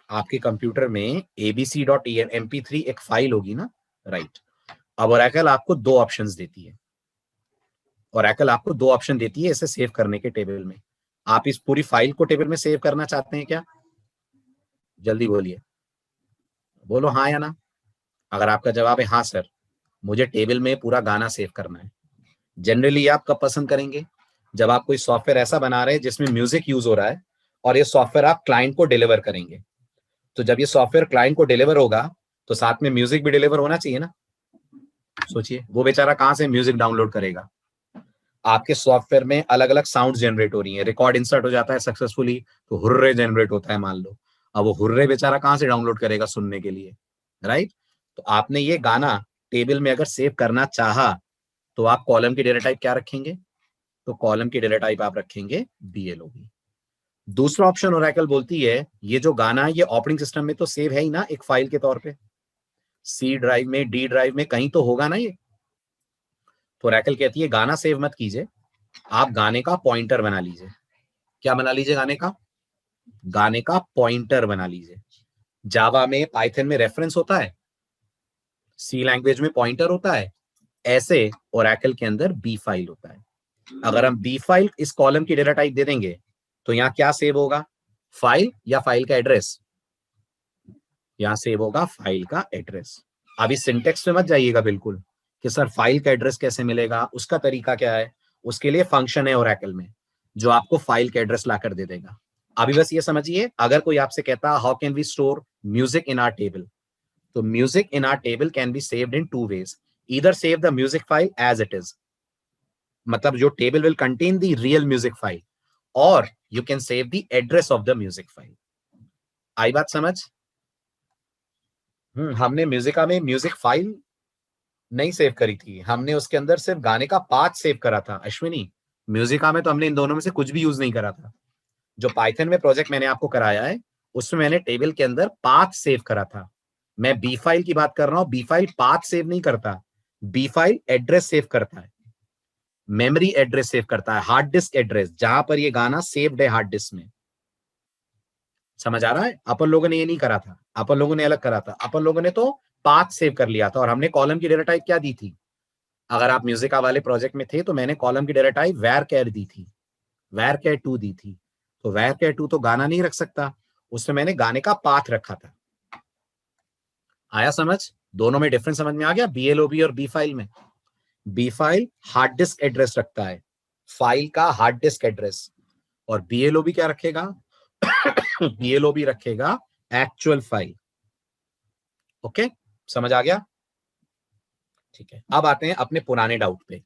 आपके कंप्यूटर में abc.mp3 एक फाइल होगी ना, राइट? अब ओरेकल आपको 2 ऑप्शंस देती है, ओरेकल आपको 2 ऑप्शन देती है इसे सेव करने के टेबल में। आप इस पूरी फाइल को टेबल में सेव करना चाहते हैं क्या? जल्दी बोलिए, बोलो हाँ या ना। अगर आपका जवाब है हाँ सर, मुझे टेबल में पूरा गाना सेव करना है, जनरली आप कब पसंद करेंगे? जब आप कोई सॉफ्टवेयर ऐसा बना रहे हैं जिसमें म्यूजिक यूज हो रहा है और ये सॉफ्टवेयर आप क्लाइंट को डिलीवर करेंगे। तो जब ये सॉफ्टवेयर क्लाइंट को डिलीवर होगा तो साथ में म्यूजिक भी डिलीवर होना चाहिए ना। सोचिए, वो बेचारा कहां से म्यूजिक डाउनलोड करेगा? आपके सॉफ्टवेयर में अलग अलग साउंड जनरेट हो रही है, रिकॉर्ड इंसर्ट हो जाता है सक्सेसफुली तो हुर्रे जनरेट होता है मान लो। अब वो हुर्रे बेचारा कहां से डाउनलोड करेगा सुनने के लिए, राइट? तो आपने ये गाना टेबल में अगर सेव करना चाहा तो आप कॉलम की डेटा टाइप क्या रखेंगे? तो कॉलम की डेटा टाइप आप रखेंगे BLOB। दूसरा ऑप्शन ओरेकल बोलती है ये जो गाना है ये ऑपरेटिंग सिस्टम में तो सेव है ही ना एक फाइल के तौर पे, C ड्राइव में, D ड्राइव में कहीं तो होगा ना ये। तो ओरेकल कहती है गाना सेव मत कीजिए, आप गाने का पॉइंटर बना लीजिए। क्या बना लीजिए? गाने का पॉइंटर बना लीजिए। जावा में, पाइथन में रेफरेंस होता है, C लैंग्वेज में पॉइंटर होता है, ऐसे ओरेकल के अंदर B फाइल होता है। अगर हम B फाइल इस कॉलम की डेटा टाइप दे देंगे तो यहाँ क्या सेव होगा? फाइल या फाइल का एड्रेस? यहां सेव होगा फाइल का एड्रेस। अभी सिंटेक्स में मत जाइएगा बिल्कुल कि सर फाइल का एड्रेस कैसे मिलेगा, उसका तरीका क्या है। उसके लिए फंक्शन है ओरेकल में, जो आपको फाइल का एड्रेस ला कर दे देगा। अभी बस ये समझिए, अगर कोई आपसे कहता है how can we store music in our table, तो music in our table can be saved in two ways. Either save the music file as it is, मतलब जो table will contain the real music file, और you can save the address of the music file. आई बात समझ? हमने म्यूजिका में म्यूजिक फाइल नहीं सेव करी थी, हमने उसके अंदर सिर्फ गाने का पाथ सेव करा था अश्विनी। म्यूजिका में तो हमने इन दोनों में से कुछ भी यूज नहीं करा था। जो पाइथन में प्रोजेक्ट मैंने आपको कराया है, उसमें मैंने टेबल के अंदर पाथ सेव करा था। मैं बी फाइल की बात कर रहा हूं, बी फाइल पाथ सेव नहीं करता, बी फाइल एड्रेस सेव करता है, मेमोरी एड्रेस सेव करता है, हार्ड डिस्क एड्रेस, जहां पर ये गाना सेव्ड है हार्ड डिस्क में। समझ आ रहा है? अपन लोगों ने ये नहीं करा था, अपन लोगों ने अलग करा था। अपन लोगों ने तो पाथ सेव कर लिया था, और हमने कॉलम की डेटा टाइप क्या दी थी? अगर आप म्यूजिका वाले प्रोजेक्ट में थे तो मैंने कॉलम की डेटा टाइप वैर कैर दी थी, वैर कैर 2 दी थी। तो वैर कैर 2 तो गाना नहीं रख सकता, उसमें मैंने गाने का पाथ रखा था। आया समझ? दोनों में डिफरेंस समझ में आ गया? बीएलओबी और बी फाइल में, B file hard disk address रखता है, फाइल का हार्ड डिस्क एड्रेस, और बीएलओबी क्या रखेगा? बीएलओबी रखेगा एक्चुअल फाइल। ओके, समझ आ गया? ठीक है, अब आते हैं अपने पुराने डाउट पे।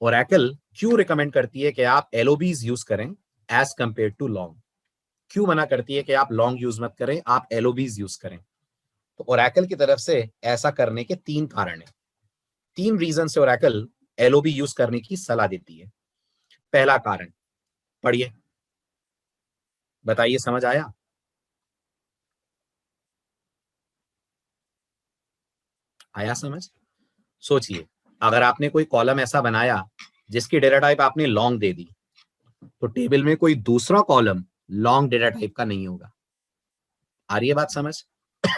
ओरेकल क्यों रिकमेंड करती है कि आप एलओबीज यूज करें एज कंपेयर टू लॉन्ग? क्यों मना करती है कि आप लॉन्ग यूज मत करें, आप एलओबीज यूज करें? तो ओरेकल की तरफ से ऐसा करने के 3 कारण है। 3 रीजन से ओरेकल एलओबी यूज करने की सलाह देती है। पहला कारण पढ़िए, बताइए, समझ आया? आया समझ? सोचिए, अगर आपने कोई कॉलम ऐसा बनाया जिसकी डेटा टाइप आपने लॉन्ग दे दी, तो टेबल में कोई दूसरा कॉलम लॉन्ग डेटा टाइप का नहीं होगा। आ रही है बात समझ?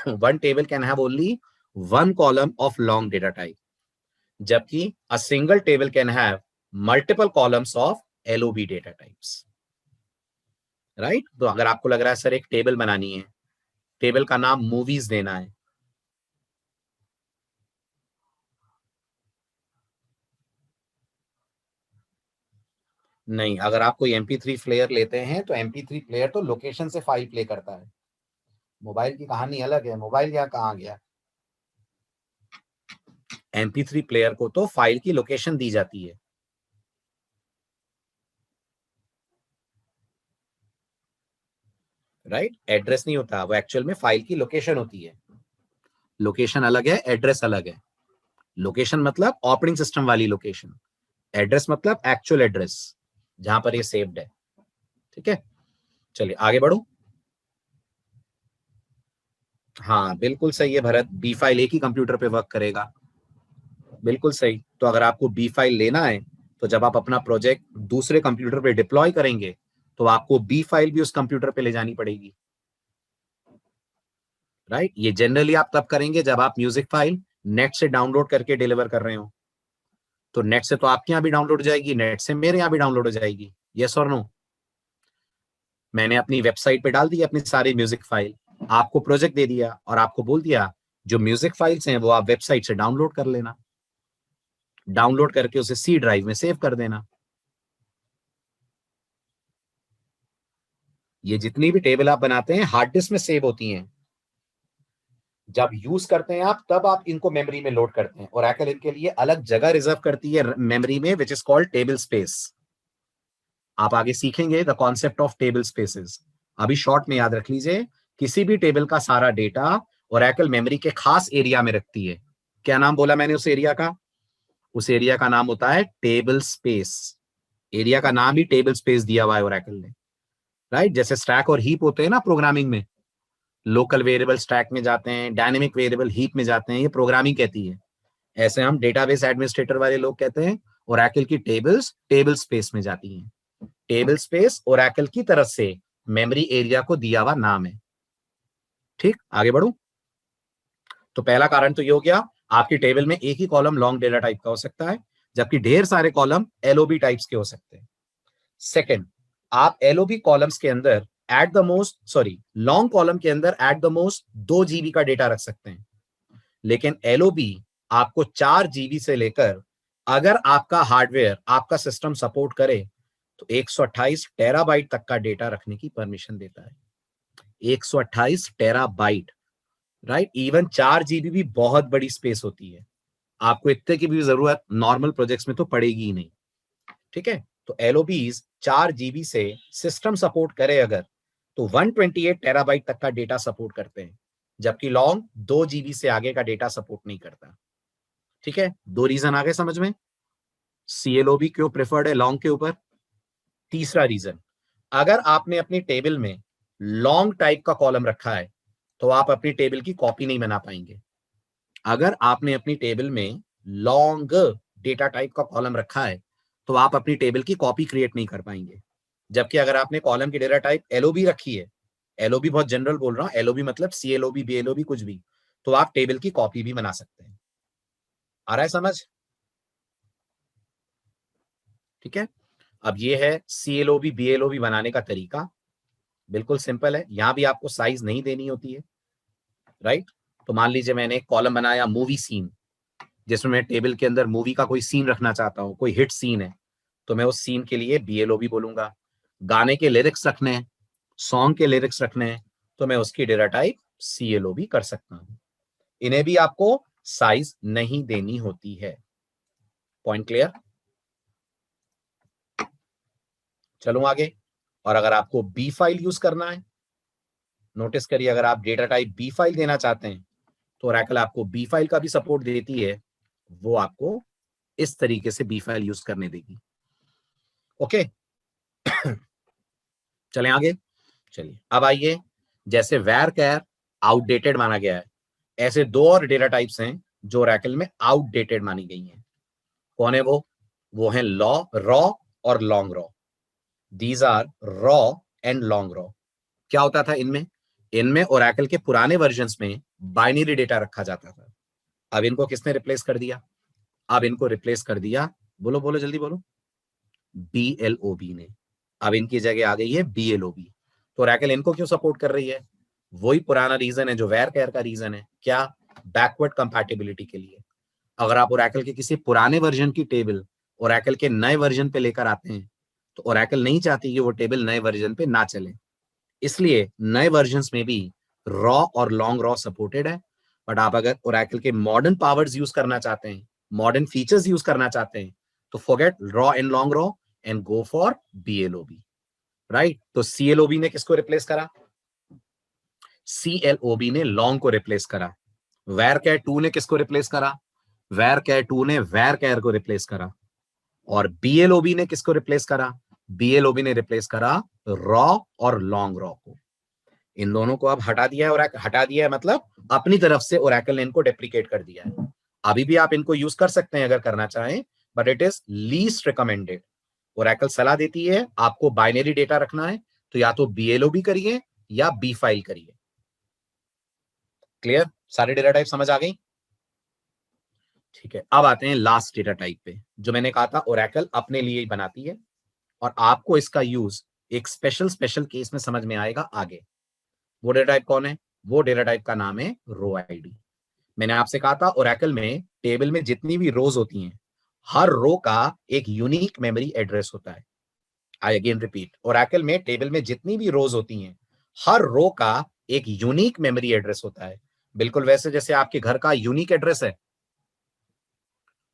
One table can have only one column of long data type, जबकि a single table can have multiple columns of LOB data types. Right? तो अगर आपको लग रहा है सर एक टेबल बनानी है, टेबल का नाम मूवीज देना है, नहीं, अगर आप कोई MP3 प्लेयर लेते हैं तो MP3 प्लेयर तो लोकेशन से फाइल प्ले करता है। मोबाइल की कहानी अलग है, मोबाइल यहाँ कहाँ गया? MP3 प्लेयर को तो फाइल की लोकेशन दी जाती है। राइट? एड्रेस नहीं होता, वो एक्चुअल में फाइल की लोकेशन होती है। लोकेशन अलग है, एड्रेस अलग है। लोकेशन मतलब ऑपरेटिंग सिस्टम वाली लोकेशन, एड्रेस मतलब एक्चुअल एड्रेस जहां पर ये सेव्ड है। ठीक है, चलिए आगे बढ़ो। हाँ बिल्कुल सही है भरत, बी फाइल एक ही कंप्यूटर पे वर्क करेगा। बिल्कुल सही। तो अगर आपको बी फाइल लेना है, तो जब आप अपना प्रोजेक्ट दूसरे कंप्यूटर पे डिप्लॉय करेंगे, तो आपको बी फाइल भी उस कंप्यूटर पे ले जानी पड़ेगी। राइट? ये जनरली आप तब करेंगे जब आप म्यूजिक फाइल नेट से डाउनलोड करके डिलीवर कर रहे हो। तो नेट से तो आपके यहाँ भी डाउनलोड हो जाएगी, नेट से मेरे यहाँ भी डाउनलोड हो जाएगी। यस और नो? मैंने अपनी वेबसाइट पे डाल दी अपनी सारी म्यूजिक फाइल, आपको प्रोजेक्ट दे दिया और आपको बोल दिया जो म्यूजिक फाइल्स हैं वो आप वेबसाइट से डाउनलोड कर लेना, डाउनलोड करके उसे सी ड्राइव में सेव कर देना। ये जितनी भी टेबल आप बनाते हैं हार्ड डिस्क में सेव होती हैं। जब यूज करते हैं आप, तब आप इनको मेमोरी में लोड करते हैं, और ओरेकल इनके लिए अलग जगह रिजर्व करती है मेमोरी में, which is called table space. आप आगे सीखेंगे the concept of table spaces. अभी शॉर्ट में याद रख लीजिए, किसी भी टेबल का सारा डेटा ओरेकल मेमोरी के खास एरिया में रखती है। क्या नाम बोला मैंने उस एरिया का? उस एरिया का नाम होता है टेबल स्पेस। एरिया का नाम ही टेबल स्पेस दिया हुआ है ओरेकल ने। राइट? जैसे स्टैक और हीप होते हैं ना प्रोग्रामिंग में, लोकल वेरिएबल स्टैक में जाते हैं, डायनेमिक वेरिएबल हीप में जाते हैं, ये प्रोग्रामिंग कहती है। ऐसे हम डेटाबेस एडमिनिस्ट्रेटर वाले लोग कहते हैं ओरेकल की टेबल्स टेबल स्पेस में जाती हैं। टेबल स्पेस ओरेकल की तरफ से मेमोरी एरिया को दिया हुआ नाम है। ठीक, आगे बढ़ू। तो पहला कारण तो ये हो गया, आपकी टेबल में एक ही कॉलम लॉन्ग डेटा टाइप का हो सकता है, जबकि ढेर सारे कॉलम एलओबी टाइप्स के हो सकते हैं। सेकंड, आप एलओबी कॉलम्स के अंदर at the most sorry long column के अंदर एट द मोस्ट 2 GB का डेटा रख सकते हैं, लेकिन एलओबी आपको 4 GB से लेकर, अगर आपका हार्डवेयर आपका सिस्टम सपोर्ट करे, तो 128 टेराबाइट तक का डेटा रखने की परमिशन देता है। 128 टेराबाइट, राइट। इवन 4 GB भी बहुत बड़ी स्पेस होती है, आपको इतने की भी जरूरत नॉर्मल प्रोजेक्ट्स में तो पड़ेगी ही नहीं, ठीक है। तो LOBs 4 GB से सिस्टम सपोर्ट करे अगर, तो 128 टेराबाइट तक का डेटा सपोर्ट करते हैं, जबकि लॉन्ग 2 GB से आगे का डेटा सपोर्ट नहीं करता, ठीक है। 2 रीजन आ गए समझ में, CLOB क्यों प्रेफर्ड है लॉन्ग के ऊपर। तीसरा रीजन, अगर आपने अपनी टेबल में लॉन्ग टाइप का कॉलम रखा है तो आप अपनी टेबल की कॉपी नहीं बना पाएंगे। अगर आपने अपनी टेबल में लॉन्ग डेटा टाइप का कॉलम रखा है तो आप अपनी टेबल की कॉपी क्रिएट नहीं कर पाएंगे। जबकि अगर आपने कॉलम की डेटा टाइप LOB रखी है, LOB बहुत जनरल बोल रहा हूं, LOB मतलब CLOB BLOB कुछ भी, तो आप टेबल की कॉपी भी बना सकते हैं। आ रहा है समझ, ठीक है। अब ये है CLOB BLOB बनाने का तरीका, बिल्कुल सिंपल है। यहां भी आपको साइज नहीं देनी होती है, राइट। तो मान लीजिए मैंने एक कॉलम बनाया मूवी सीन, जिसमें मैं टेबल के अंदर मूवी का कोई सीन रखना चाहता हूं, कोई हिट सीन है, तो मैं उस सीन के लिए BLOB बोलूंगा। गाने के लिरिक्स रखने हैं, सॉन्ग के लिरिक्स रखने हैं, तो मैं उसकी डेटा टाइप CLOB कर सकता हूं। इन्हें भी आपको साइज नहीं देनी होती है। Point clear. चलूं आगे। और अगर आपको बी फाइल यूज करना है, नोटिस करिए, अगर आप डेटा टाइप बी फाइल देना चाहते हैं तो ओरेकल आपको बी फाइल का भी सपोर्ट देती है। वो आपको इस तरीके से बी फाइल यूज करने देगी, ओके। चलें आगे। चलिए अब आइए, जैसे वैर कैर आउटडेटेड माना गया है, ऐसे 2 और डेटा टाइप्स हैं जो ओरेकल में आउटडेटेड मानी गई हैं। कौन है वो है रॉ और long raw. These are raw and long raw. क्या होता था इनमें, इनमें ओरेकल के पुराने वर्जन्स में बाइनरी डेटा रखा जाता था। अब इनको किसने रिप्लेस कर दिया, अब इनको रिप्लेस कर दिया, बोलो बोलो जल्दी बोलो, BLOB ने। अब इनकी जगह आ गई है BLOB। तो ओरेकल इनको क्यों सपोर्ट कर रही है, वही पुराना रीजन है जो वेर केयर का रीजन है, क्या, बैकवर्ड कंपैटिबिलिटी के लिए। अगर आप ओरेकल के किसी पुराने वर्जन की टेबल ओरेकल के नए वर्जन पे लेकर आते हैं, तो ओरेकल नहीं चाहती कि वो टेबल नए वर्जन पे ना चले, इसलिए नए वर्जन्स में भी रॉ और लॉन्ग रॉ सपोर्टेड है। बट आप अगर ओरेकल के मॉडर्न पावर्स यूज करना चाहते हैं, मॉडर्न फीचर्स यूज करना चाहते हैं, तो forget raw and long raw and go for BLOB, right. तो CLOB ने किसको रिप्लेस करा, CLOB ने लॉन्ग को रिप्लेस करा। वैर कैर 2 ने किसको रिप्लेस करा, वैर कैर 2 ने वैर कैर को रिप्लेस करा। और BLOB ने किसको रिप्लेस करा, BLOB ने रिप्लेस करा रॉ और लॉन्ग रॉ को। इन दोनों को अब हटा दिया है, और हटा दिया है मतलब अपनी तरफ से ओरेकल ने इनको डेप्रिकेट कर दिया है। अभी भी आप इनको यूज कर सकते हैं अगर करना चाहें, but it is least recommended. Oracle सलाह देती है आपको बाइनरी डेटा रखना है तो या तो BLOB करिए या बी फाइल करिए। क्लियर, सारे डेटा टाइप समझ आ गई, ठीक है। अब आते हैं लास्ट डेटा टाइप पे, जो मैंने कहा था ओरेकल अपने लिए ही बनाती है, और आपको इसका यूज एक स्पेशल केस में समझ में आएगा आगे। वो डेटा टाइप कौन है, वो डेटा टाइप का नाम है रो आईडी। मैंने आपसे कहा था ओरेकल में टेबल में जितनी भी रोज होती हैं, हर रो का एक यूनिक मेमोरी एड्रेस होता है। आई अगेन रिपीट, ओरेकल में टेबल में जितनी भी रोज होती हैं, हर रो का एक यूनिक मेमोरी एड्रेस होता है। बिल्कुल वैसे जैसे आपके घर का यूनिक एड्रेस है,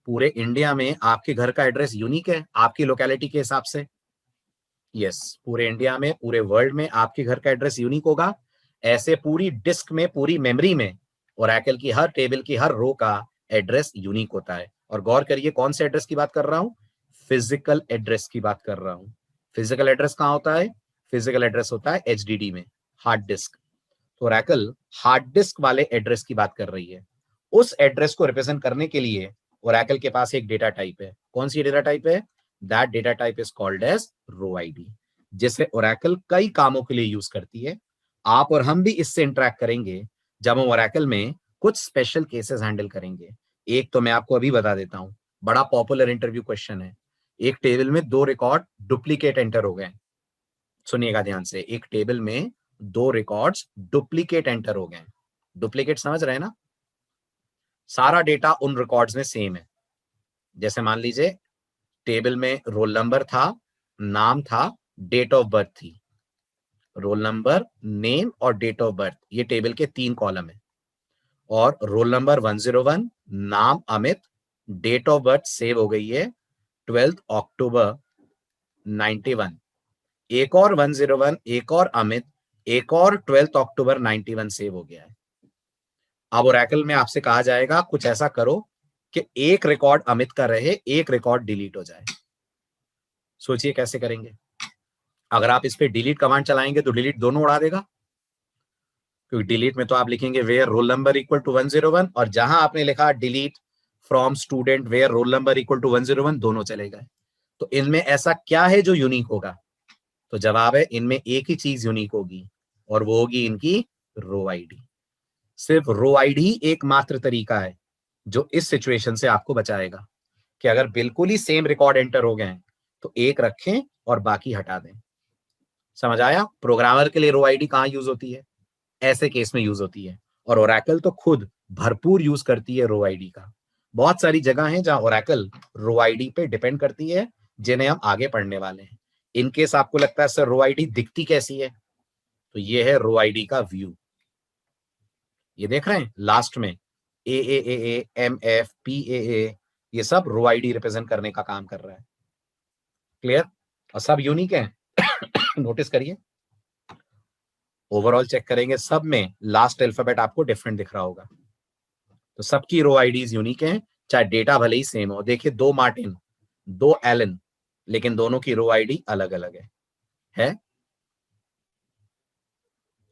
पूरे इंडिया में आपके घर का एड्रेस यूनिक है आपकी लोकेलिटी के हिसाब से। यस, पूरे इंडिया में, पूरे वर्ल्ड में आपके घर का एड्रेस यूनिक होगा। ऐसे पूरी डिस्क में, पूरी मेमोरी में ओरेकल की हर टेबल की हर रो का एड्रेस यूनिक होता है। और गौर करिए कौन से एड्रेस की बात कर रहा हूं, फिजिकल एड्रेस की बात कर रहा हूं। फिजिकल एड्रेस कहां होता है, फिजिकल एड्रेस होता है HDD में, हार्ड डिस्क। तो ओरेकल हार्ड डिस्क वाले एड्रेस की बात कर रही है। उस एड्रेस को रिप्रेजेंट करने के लिए ओरेकल के पास एक डेटा टाइप है। कौन सी डेटा टाइप है, that data type is called as row ID, जिसे ओरेकल कई कामों के लिए यूज करती है। आप और हम भी इससे इंटरेक्ट करेंगे जब हम ओरेकल में कुछ स्पेशल केसेस हैंडल करेंगे। एक तो मैं आपको अभी बता देता हूं, बड़ा पॉपुलर इंटरव्यू क्वेश्चन है। एक टेबल में 2 रिकॉर्ड डुप्लीकेट एंटर हो गए, सुनिएगा ध्यान से, एक टेबल में 2 रिकॉर्ड्स डुप्लीकेट एंटर हो गए। डुप्लीकेट समझ रहे हैं ना, सारा डेटा उन रिकॉर्ड्स में सेम है। जैसे मान लीजिए टेबल में रोल नंबर था नाम था, डेट ऑफ बर्थ थी, रोल नंबर, नेम और डेट ऑफ बर्थ, ये टेबल के 3 कॉलम है। और रोल नंबर 101, नाम Amit, date of birth save हो गई है 12 अक्टूबर 91, एक और 101, एक और अमित, एक और 12 अक्टूबर 91 सेव हो गया है। अब ओरेकल में आपसे कहा जाएगा कुछ ऐसा करो कि एक रिकॉर्ड अमित का रहे, एक रिकॉर्ड डिलीट हो जाए। सोचिए कैसे करेंगे। अगर आप इस पे डिलीट कमांड चलाएंगे तो डिलीट दोनों उड़ा देगा, क्योंकि डिलीट में तो आप लिखेंगे where roll number equal to 101, और जहां आपने लिखा delete from student where roll number equal to 101, दोनों चले गए। तो इनमें ऐसा क्या है जो यूनिक होगा? तो जवाब है इनमें एक ही चीज यूनिक होगी, और वो होगी इनकी रो आईडी। सिर्फ रो आईडी एकमात्र तरीका है जो इस सिचुएशन से आपको बचाएगा कि अगर बिल्कुल ही सेम रिकॉर्ड एंटर हो गए हैं तो एक रखें और बाकी हटा दें। समझ आया? प्रोग्रामर के लिए रो आईडी कहां यूज होती है? ऐसे केस में यूज होती है, और ओरेकल तो खुद भरपूर यूज करती है रो आईडी का। बहुत सारी जगह है जहां ओरेकल रो आईडी पे डिपेंड करती है, जिन्हें हम आगे पढ़ने वाले हैं। इन केस आपको लगता है सर रो आईडी दिखती कैसी है, तो ये है रो आईडी का व्यू। ये देख रहे हैं लास्ट में A M F P A, ये सब रो आईडी रिप्रेजेंट करने का काम कर रहा है। क्लियर? और सब यूनिक है। नोटिस करिए, ओवरऑल चेक करेंगे, सब में लास्ट अल्फाबेट आपको डिफरेंट दिख रहा होगा। तो सबकी रो आईडीज यूनिक हैं, चाहे डेटा भले ही सेम हो। देखिए 2 मार्टिन, 2 एलन, लेकिन दोनों की रो आईडी अलग अलग है?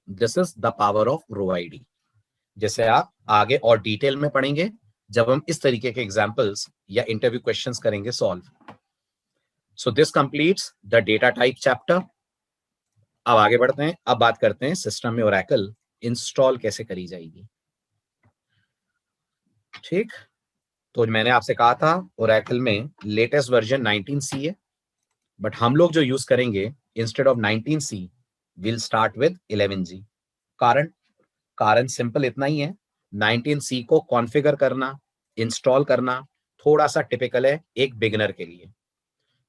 This is the power of row ID, जैसे आप आगे और डिटेल में पढ़ेंगे जब हम इस तरीके के एग्जांपल्स या इंटरव्यू क्वेश्चंस करेंगे solve. So this completes the data type chapter. अब आगे बढ़ते हैं, अब बात करते हैं सिस्टम में ओरेकल इंस्टॉल कैसे करी जाएगी। ठीक, तो मैंने आपसे कहा था ओरेकल में लेटेस्ट वर्जन 19C है, बट हम लोग जो यूज करेंगे instead of 19C will start with 11G। कारण सिंपल इतना ही है, 19C को कॉन्फ़िगर करना, इंस्टॉल करना थोड़ा सा टिपिकल है एक बिगिनर के लिए।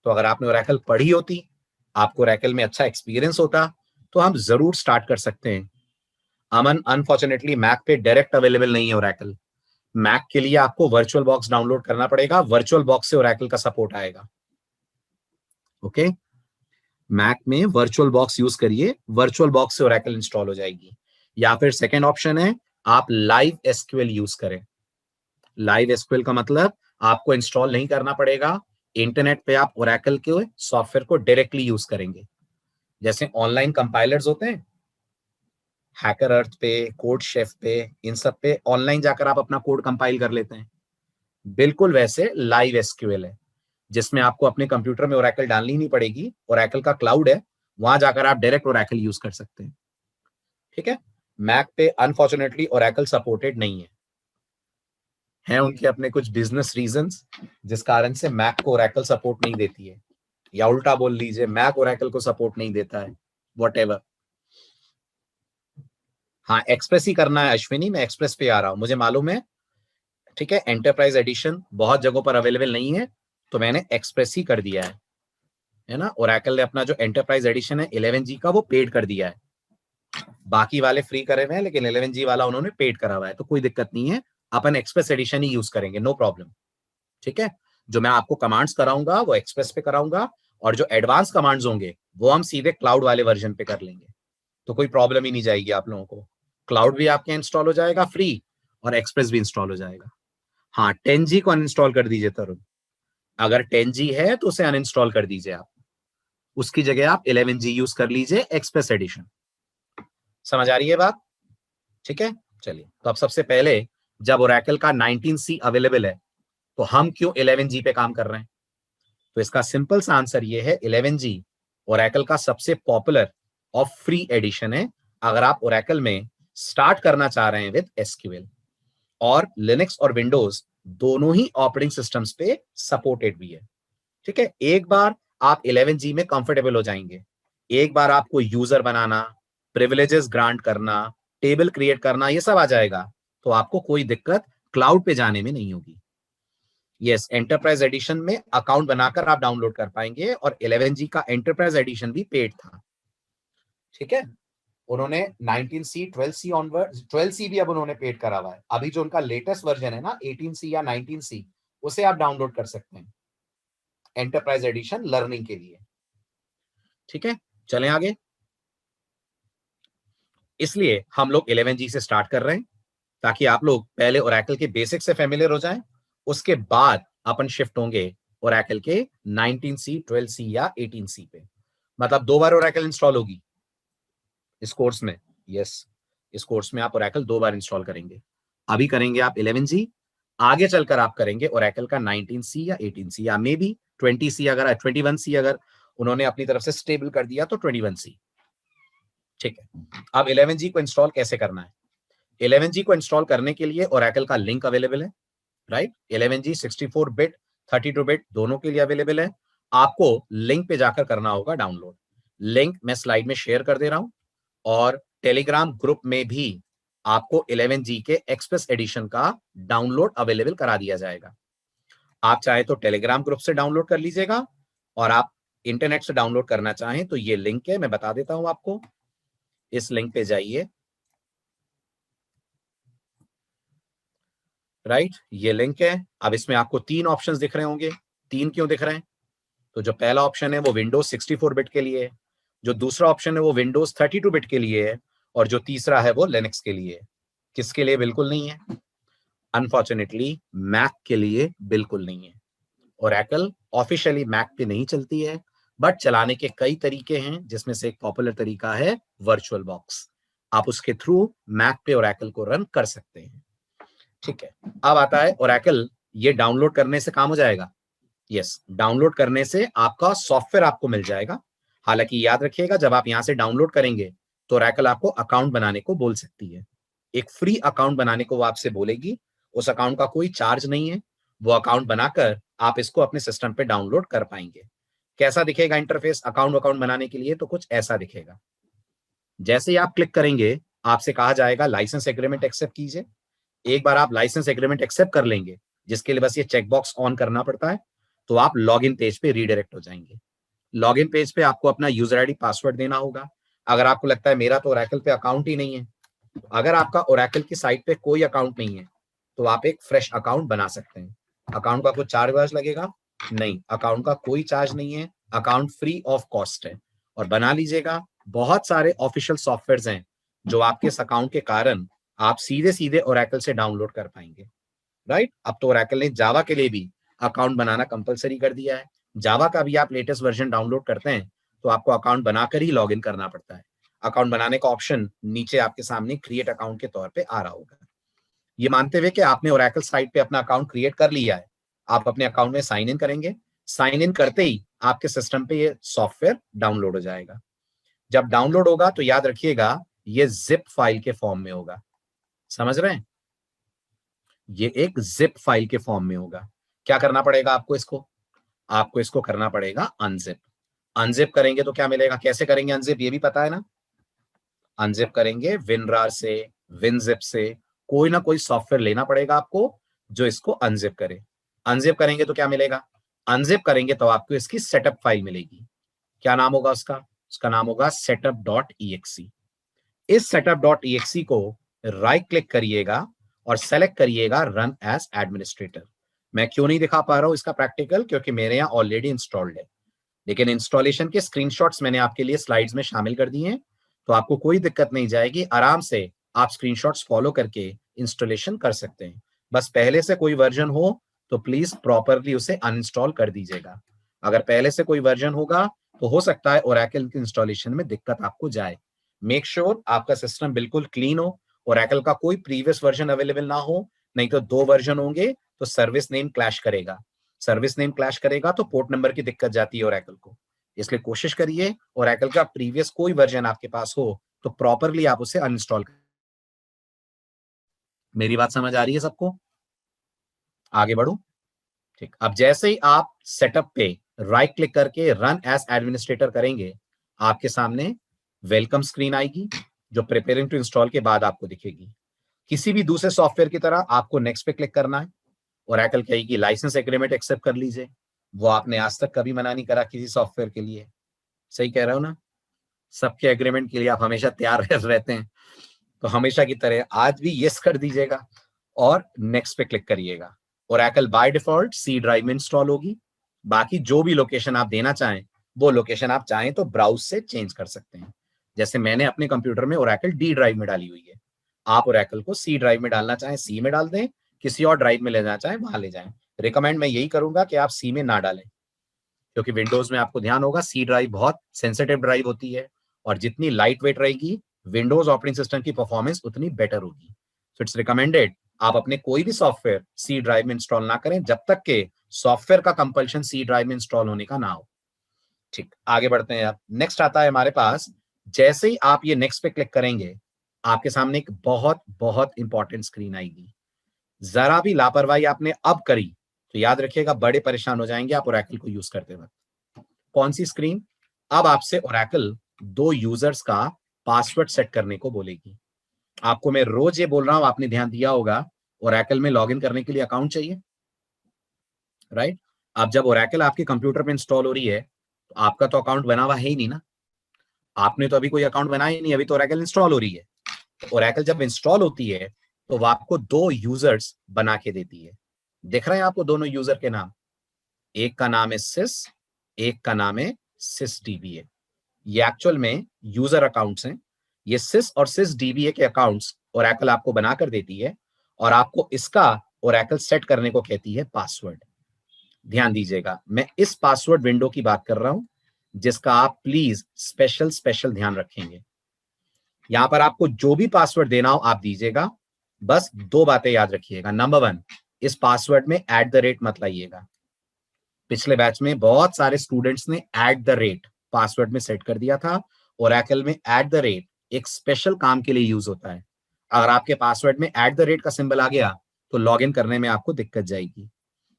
तो अगर आपने ओरेकल पढ़ी होती, आपको ओरेकल में अच्छा एक्सपीरियंस होता, तो हम जरूर स्टार्ट कर सकते हैं। अमन, अनफॉर्चुनेटली मैक पे डायरेक्ट अवेलेबल नहीं है ओरेकल। मैक के लिए आपको वर्चुअल बॉक्स डाउनलोड करना पड़ेगा, वर्चुअल बॉक्स से ओरेकल का सपोर्ट आएगा। ओके, मैक में वर्चुअल बॉक्स यूज करिए, वर्चुअल बॉक्स से ओरेकल इंस्टॉल हो जाएगी। या फिर सेकेंड ऑप्शन है आप लाइव एसक्यूएल यूज करें। लाइव एसक्यूएल का मतलब आपको इंस्टॉल नहीं करना पड़ेगा, इंटरनेट पे आप ओरेकल के सॉफ्टवेयर को डायरेक्टली यूज करेंगे। जैसे ऑनलाइन कंपाइलर्स होते हैं, हैकर अर्थ पे, कोड शेफ पे, इन सब पे ऑनलाइन जाकर आप अपना कोड कंपाइल कर लेते हैं, बिल्कुल वैसे लाइव एसक्यूएल है, जिसमें आपको अपने कंप्यूटर में ओरेकल डालनी नहीं पड़ेगी। ओरेकल का क्लाउड है, वहां जाकर आप डायरेक्ट ओरेकल यूज कर सकते हैं। ठीक है, मैक पे अनफॉर्चुनेटली ओरेकल सपोर्टेड नहीं है उनके अपने कुछ बिजनेस रीजंस, जिस कारण से मैक को ओरेकल सपोर्ट नहीं देती है, या उल्टा बोल लीजिए मैक ओरेकल को सपोर्ट नहीं देता है, व्हाटएवर। हाँ, एक्सप्रेस ही करना है अश्विनी, मैं एक्सप्रेस पे आ रहा हूं, मुझे मालूम है। ठीक है, एंटरप्राइज एडिशन बहुत जगहों पर अवेलेबल नहीं है, तो मैंने एक्सप्रेस ही कर दिया है ना। ओरेकल ने अपना जो एंटरप्राइज एडिशन है 11G का, वो पेड कर दिया है। बाकी वाले फ्री करे हुए हैं, लेकिन 11G वाला उन्होंने पेड करा हुआ है, तो कोई दिक्कत नहीं है, अपन एक्सप्रेस एडिशन ही यूज करेंगे, नो प्रॉब्लम। ठीक है, जो मैं आपको कमांड्स कराऊंगा वो एक्सप्रेस पे कराऊंगा, और जो एडवांस कमांड्स होंगे वो हम सीधे क्लाउड वाले वर्जन पे कर लेंगे, तो कोई प्रॉब्लम ही नहीं जाएगी आप लोगों को। क्लाउड भी आपके इंस्टॉल हो जाएगा फ्री, और एक्सप्रेस भी इंस्टॉल हो जाएगा। हाँ, 10G को अनइंस्टॉल कर दीजिए तरुण, अगर 10G है तो उसे अनइंस्टॉल कर दीजिए आप, उसकी जगह आप 11G यूज कर लीजिए एक्सप्रेस एडिशन। समझ आ रही है बात? ठीक है, चलिए, तो अब सबसे पहले जब ओरेकल का 19C अवेलेबल है तो हम क्यों 11G पे काम कर रहे हैं? तो इसका सिंपल सा आंसर ये है, 11G ओरेकल का सबसे पॉपुलर और फ्री एडिशन है अगर आप ओरेकल में स्टार्ट करना चाह रहे हैं विद एसक्यूएल। और लिनक्स और विंडोज दोनों ही ऑपरेटिंग सिस्टम्स पे सपोर्टेड भी है। ठीक है, एक बार आप 11G में कंफर्टेबल हो जाएंगे, एक बार आपको यूजर बनाना, प्रिविलेजेस ग्रांट करना, टेबल क्रिएट करना, ये सब आ जाएगा, तो आपको कोई दिक्कत क्लाउड पे जाने में नहीं होगी। यस, एंटरप्राइज एडिशन में अकाउंट बनाकर आप डाउनलोड कर पाएंगे, और 11G का एंटरप्राइज एडिशन भी पेड था। ठीक है, उन्होंने 19C 12C ऑनवर्ड, 12C भी अब उन्होंने पेड करा हुआ है। अभी जो उनका लेटेस्ट वर्जन है ना 18C या 19C, उसे आप डाउनलोड कर सकते हैं एंटरप्राइज एडिशन लर्निंग के लिए। ठीक है, चलें आगे। इसलिए हम लोग 11G से स्टार्ट कर रहे हैं, ताकि आप लोग पहले ओरेकल के बेसिक से फेमिलियर हो जाएं, उसके बाद अपन शिफ्ट होंगे ओरेकल के 19C 12C या 18C पे। मतलब 2 बार ओरेकल इंस्टॉल होगी इस कोर्स में। यस, इस कोर्स में आप ओरेकल 2 बार इंस्टॉल करेंगे। अभी करेंगे आप 11G, आगे चलकर आप करेंगे ओरेकल का 19C या 18C या मे बी 20C, अगर 21C अगर उन्होंने अपनी तरफ से स्टेबल कर दिया तो 21C। ठीक है, अब 11G को इंस्टॉल कैसे करना है? 11G को इंस्टॉल करने के लिए ओरेकल का लिंक अवेलेबल है, राइट? 11G 64 बिट 32 बिट दोनों के लिए अवेलेबल है। आपको लिंक पे जाकर करना होगा डाउनलोड। लिंक मैं स्लाइड में शेयर कर दे रहा हूं, और टेलीग्राम ग्रुप में भी आपको 11G के एक्सप्रेस एडिशन का डाउनलोड अवेलेबल करा दिया जाएगा। आप चाहे तो टेलीग्राम ग्रुप से डाउनलोड कर लीजिएगा, और आप इंटरनेट से डाउनलोड करना चाहें तो ये लिंक है, मैं बता देता हूं आपको। इस लिंक पे जाइए, राइट? ये लिंक है। अब इसमें आपको 3 ऑप्शंस दिख रहे होंगे। 3 क्यों दिख रहे हैं? तो जो पहला ऑप्शन है वो विंडोज 64 बिट के लिए है, जो दूसरा ऑप्शन है वो विंडोज 32 बिट के लिए है, और जो तीसरा है वो लिनक्स के लिए है। किसके लिए बिल्कुल नहीं है? अनफॉर्चुनेटली मैक के लिए बिल्कुल नहीं है। ओरेकल ऑफिशियली मैक पे नहीं चलती है, बट चलाने के कई तरीके हैं, जिसमें से एक पॉपुलर तरीका है वर्चुअल बॉक्स। आप उसके थ्रू मैक पे ओरेकल को रन कर सकते हैं। ठीक है, अब आता है ओरेकल, ये डाउनलोड करने से काम हो जाएगा? यस, डाउनलोड करने से आपका सॉफ्टवेयर आपको मिल जाएगा। हालांकि याद रखिएगा, जब आप यहां से डाउनलोड करेंगे तो ओरेकल आपको अकाउंट बनाने को बोल सकती है। एक फ्री अकाउंट बनाने को वो आपसे बोलेगी। उस अकाउंट का कोई चार्ज नहीं है। वो अकाउंट बनाकर आप इसको अपने सिस्टम पे डाउनलोड कर पाएंगे। कैसा दिखेगा इंटरफेस अकाउंट बनाने के लिए? तो कुछ ऐसा दिखेगा। जैसे ही आप क्लिक करेंगे, आपसे कहा जाएगा लाइसेंस एग्रीमेंट एक्सेप्ट कीजिए। एक बार आप लाइसेंस एग्रीमेंट एक्सेप्ट कर लेंगे, जिसके लिए बस ये चेकबॉक्स ऑन करना पड़ता है, तो आप लॉगिन पेज पे रीडायरेक्ट हो जाएंगे। लॉगिन पेज पे आपको अपना यूजर आईडी पासवर्ड देना होगा। अगर आपको लगता है मेरा तो ओरेकल पे अकाउंट ही नहीं है, अगर आपका ओरेकल की साइट पे कोई अकाउंट नहीं है, तो आप एक फ्रेश अकाउंट बना सकते हैं। अकाउंट का कुछ चार्ज वार्ज लगेगा? नहीं, अकाउंट का कोई चार्ज नहीं है। अकाउंट फ्री ऑफ कॉस्ट है, और बना लीजिएगा। बहुत सारे ऑफिशियल सॉफ्टवेयर हैं जो आपके इस अकाउंट के कारण आप सीधे सीधे ओरेकल से डाउनलोड कर पाएंगे, राइट? अब तो ओरेकल ने जावा के लिए भी अकाउंट बनाना कंपलसरी कर दिया है। जावा का भी आप लेटेस्ट वर्जन डाउनलोड करते हैं तो आपको अकाउंट बनाकर ही लॉगिन करना पड़ता है। अकाउंट बनाने का ऑप्शन नीचे आपके सामने क्रिएट अकाउंट के तौर पे आ रहा होगा। ये मानते हुए कि आपने ओरेकल साइट पे अपना अकाउंट क्रिएट कर लिया है, आप अपने अकाउंट में साइन इन करेंगे। साइन इन करते ही आपके सिस्टम पे ये सॉफ्टवेयर डाउनलोड हो जाएगा। जब डाउनलोड होगा तो याद रखिएगा, ये जिप फाइल के फॉर्म में होगा। समझ रहे हैं? ये एक जिप फाइल के फॉर्म में होगा। क्या करना पड़ेगा आपको इसको? आपको इसको करना पड़ेगा अनजिप। अनजिप करेंगे तो क्या मिलेगा? कैसे करेंगे अनजिप, ये भी पता है ना? अनजिप करेंगे विनरार से, विनजिप से, कोई ना कोई सॉफ्टवेयर लेना पड़ेगा आपको जो इसको अनजिप करे। अनजिप करेंगे तो क्या मिलेगा? अनजिप करेंगे तो आपको इसकी सेटअप फाइल मिलेगी। क्या नाम होगा उसका? उसका नाम होगा setup.exe। इस setup.exe को राइट क्लिक करिएगा और सेलेक्ट करिएगा रन एज एडमिनिस्ट्रेटर। मैं क्यों नहीं दिखा पा रहा हूं इसका प्रैक्टिकल? क्योंकि मेरे यहां ऑलरेडी इंस्टॉल्ड है, लेकिन इंस्टॉलेशन के स्क्रीनशॉट्स मैंने आपके लिए स्लाइड्स में शामिल कर दिए हैं, तो आपको कोई दिक्कत नहीं जाएगी। आराम से आप स्क्रीनशॉट्स फॉलो करके इंस्टॉलेशन कर सकते हैं। बस पहले से कोई वर्जन हो तो प्लीज प्रॉपरली उसे अनइंस्टॉल कर दीजिएगा। अगर पहले से कोई वर्जन होगा तो हो सकता है ओरेकल के इंस्टॉलेशन में दिक्कत आपको जाए। मेक श्योर आपका सिस्टम बिल्कुल क्लीन हो, ओरेकल का कोई प्रीवियस वर्जन अवेलेबल ना हो, नहीं तो 2 वर्जन होंगे तो सर्विस नेम क्लैश करेगा। सर्विस नेम क्लैश करेगा तो पोर्ट नंबर की दिक्कत जाती है ओरेकल को। इसलिए कोशिश करिए ओरेकल का प्रीवियस कोई वर्जन आपके पास हो तो प्रॉपरली आप उसे अनइंस्टॉल करें। मेरी बात समझ आ रही है सबको? आगे बढ़ो। ठीक, अब जैसे ही आप सेटअप पे राइट क्लिक करके रन एज एडमिनिस्ट्रेटर करेंगे, आपके सामने वेलकम स्क्रीन आएगी जो प्रिपेयरिंग टू इंस्टॉल के बाद आपको दिखेगी। किसी भी दूसरे सॉफ्टवेयर की तरह आपको नेक्स्ट पे क्लिक करना है। ओरेकल कहेगी लाइसेंस एग्रीमेंट एक्सेप्ट कर लीजिए, वो आपने आज तक कभी मना नहीं करा किसी सॉफ्टवेयर के लिए, सही कह रहा हूं ना? सबके एग्रीमेंट के लिए आप हमेशा तैयार रहते हैं, तो हमेशा की तरह आज भी यस कर दीजिएगा और नेक्स्ट पे क्लिक करिएगा। Oracle by default C drive में इंस्टॉल होगी, बाकी जो भी लोकेशन आप देना चाहें वो लोकेशन आप चाहें तो ब्राउज से चेंज कर सकते हैं। जैसे मैंने अपने कंप्यूटर में ओरेकल डी ड्राइव में डाली हुई है, आप ओरेकल को सी ड्राइव में डालना चाहें सी में डाल दें, किसी और ड्राइव में ले जाना चाहें वहां ले जाएं। रिकमेंड मैं यही करूंगा कि आप सी में ना डालें, क्योंकि विंडोज में आपको ध्यान होगा सी ड्राइव बहुत सेंसिटिव ड्राइव होती है और जितनी लाइट वेट रहेगी विंडोज ऑपरेटिंग सिस्टम की परफॉर्मेंस उतनी बेटर होगी। सो इट्स रिकमेंडेड आप अपने कोई भी सॉफ्टवेयर सी ड्राइव में इंस्टॉल ना करें जब तक के सॉफ्टवेयर का कंपल्शन सी ड्राइव में इंस्टॉल होने का ना हो। ठीक, आगे बढ़ते हैं। अब नेक्स्ट आता है हमारे पास, जैसे ही आप ये नेक्स्ट पे क्लिक करेंगे आपके सामने एक बहुत बहुत इंपॉर्टेंट स्क्रीन आएगी। जरा भी लापरवाही आपने अब करी तो याद रखिएगा बड़े परेशान हो जाएंगे आप ओरेकल को यूज करते वक्त। कौन सी स्क्रीन? अब आपसे ओरेकल दो यूजर्स का पासवर्ड सेट करने को बोलेगी। आपको मैं रोज ये बोल रहा हूं, आपने ध्यान दिया होगा, ओरेकल में लॉगिन करने के लिए अकाउंट चाहिए, राइट? अब जब ओरेकल आपके कंप्यूटर पे इंस्टॉल हो रही है तो आपका तो अकाउंट बना हुआ है ही नहीं ना, आपने तो अभी कोई अकाउंट बनाया ही नहीं, अभी तो ओरेकल इंस्टॉल हो रही है। तो ओरेकल जब इंस्टॉल होती है तो वो आपको दो यूजर्स बना के देती है। दिख रहे हैं आपको दोनों यूजर के नाम? एक का नाम है सिस, एक का नाम है सिस डीबीए। ये एक्चुअल में यूजर अकाउंट्स हैं। ये सिस और सिस डीबीए के अकाउंट्स ओरेकल आपको बनाकर देती है और आपको इसका ओरेकल सेट करने को कहती है पासवर्ड। ध्यान दीजिएगा, मैं इस पासवर्ड विंडो की बात कर रहा हूं जिसका आप प्लीज स्पेशल ध्यान रखेंगे। यहां पर आपको जो भी पासवर्ड देना हो आप दीजिएगा, बस दो बातें याद रखिएगा। नंबर वन, इस पासवर्ड में @ मत लाइएगा। पिछले बैच में बहुत सारे स्टूडेंट्स ने @ पासवर्ड में सेट कर दिया था। ओरेकल में @ एक स्पेशल काम के लिए यूज होता है। अगर आपके पासवर्ड में @ का सिंबल आ गया तो लॉगिन करने में आपको दिक्कत जाएगी।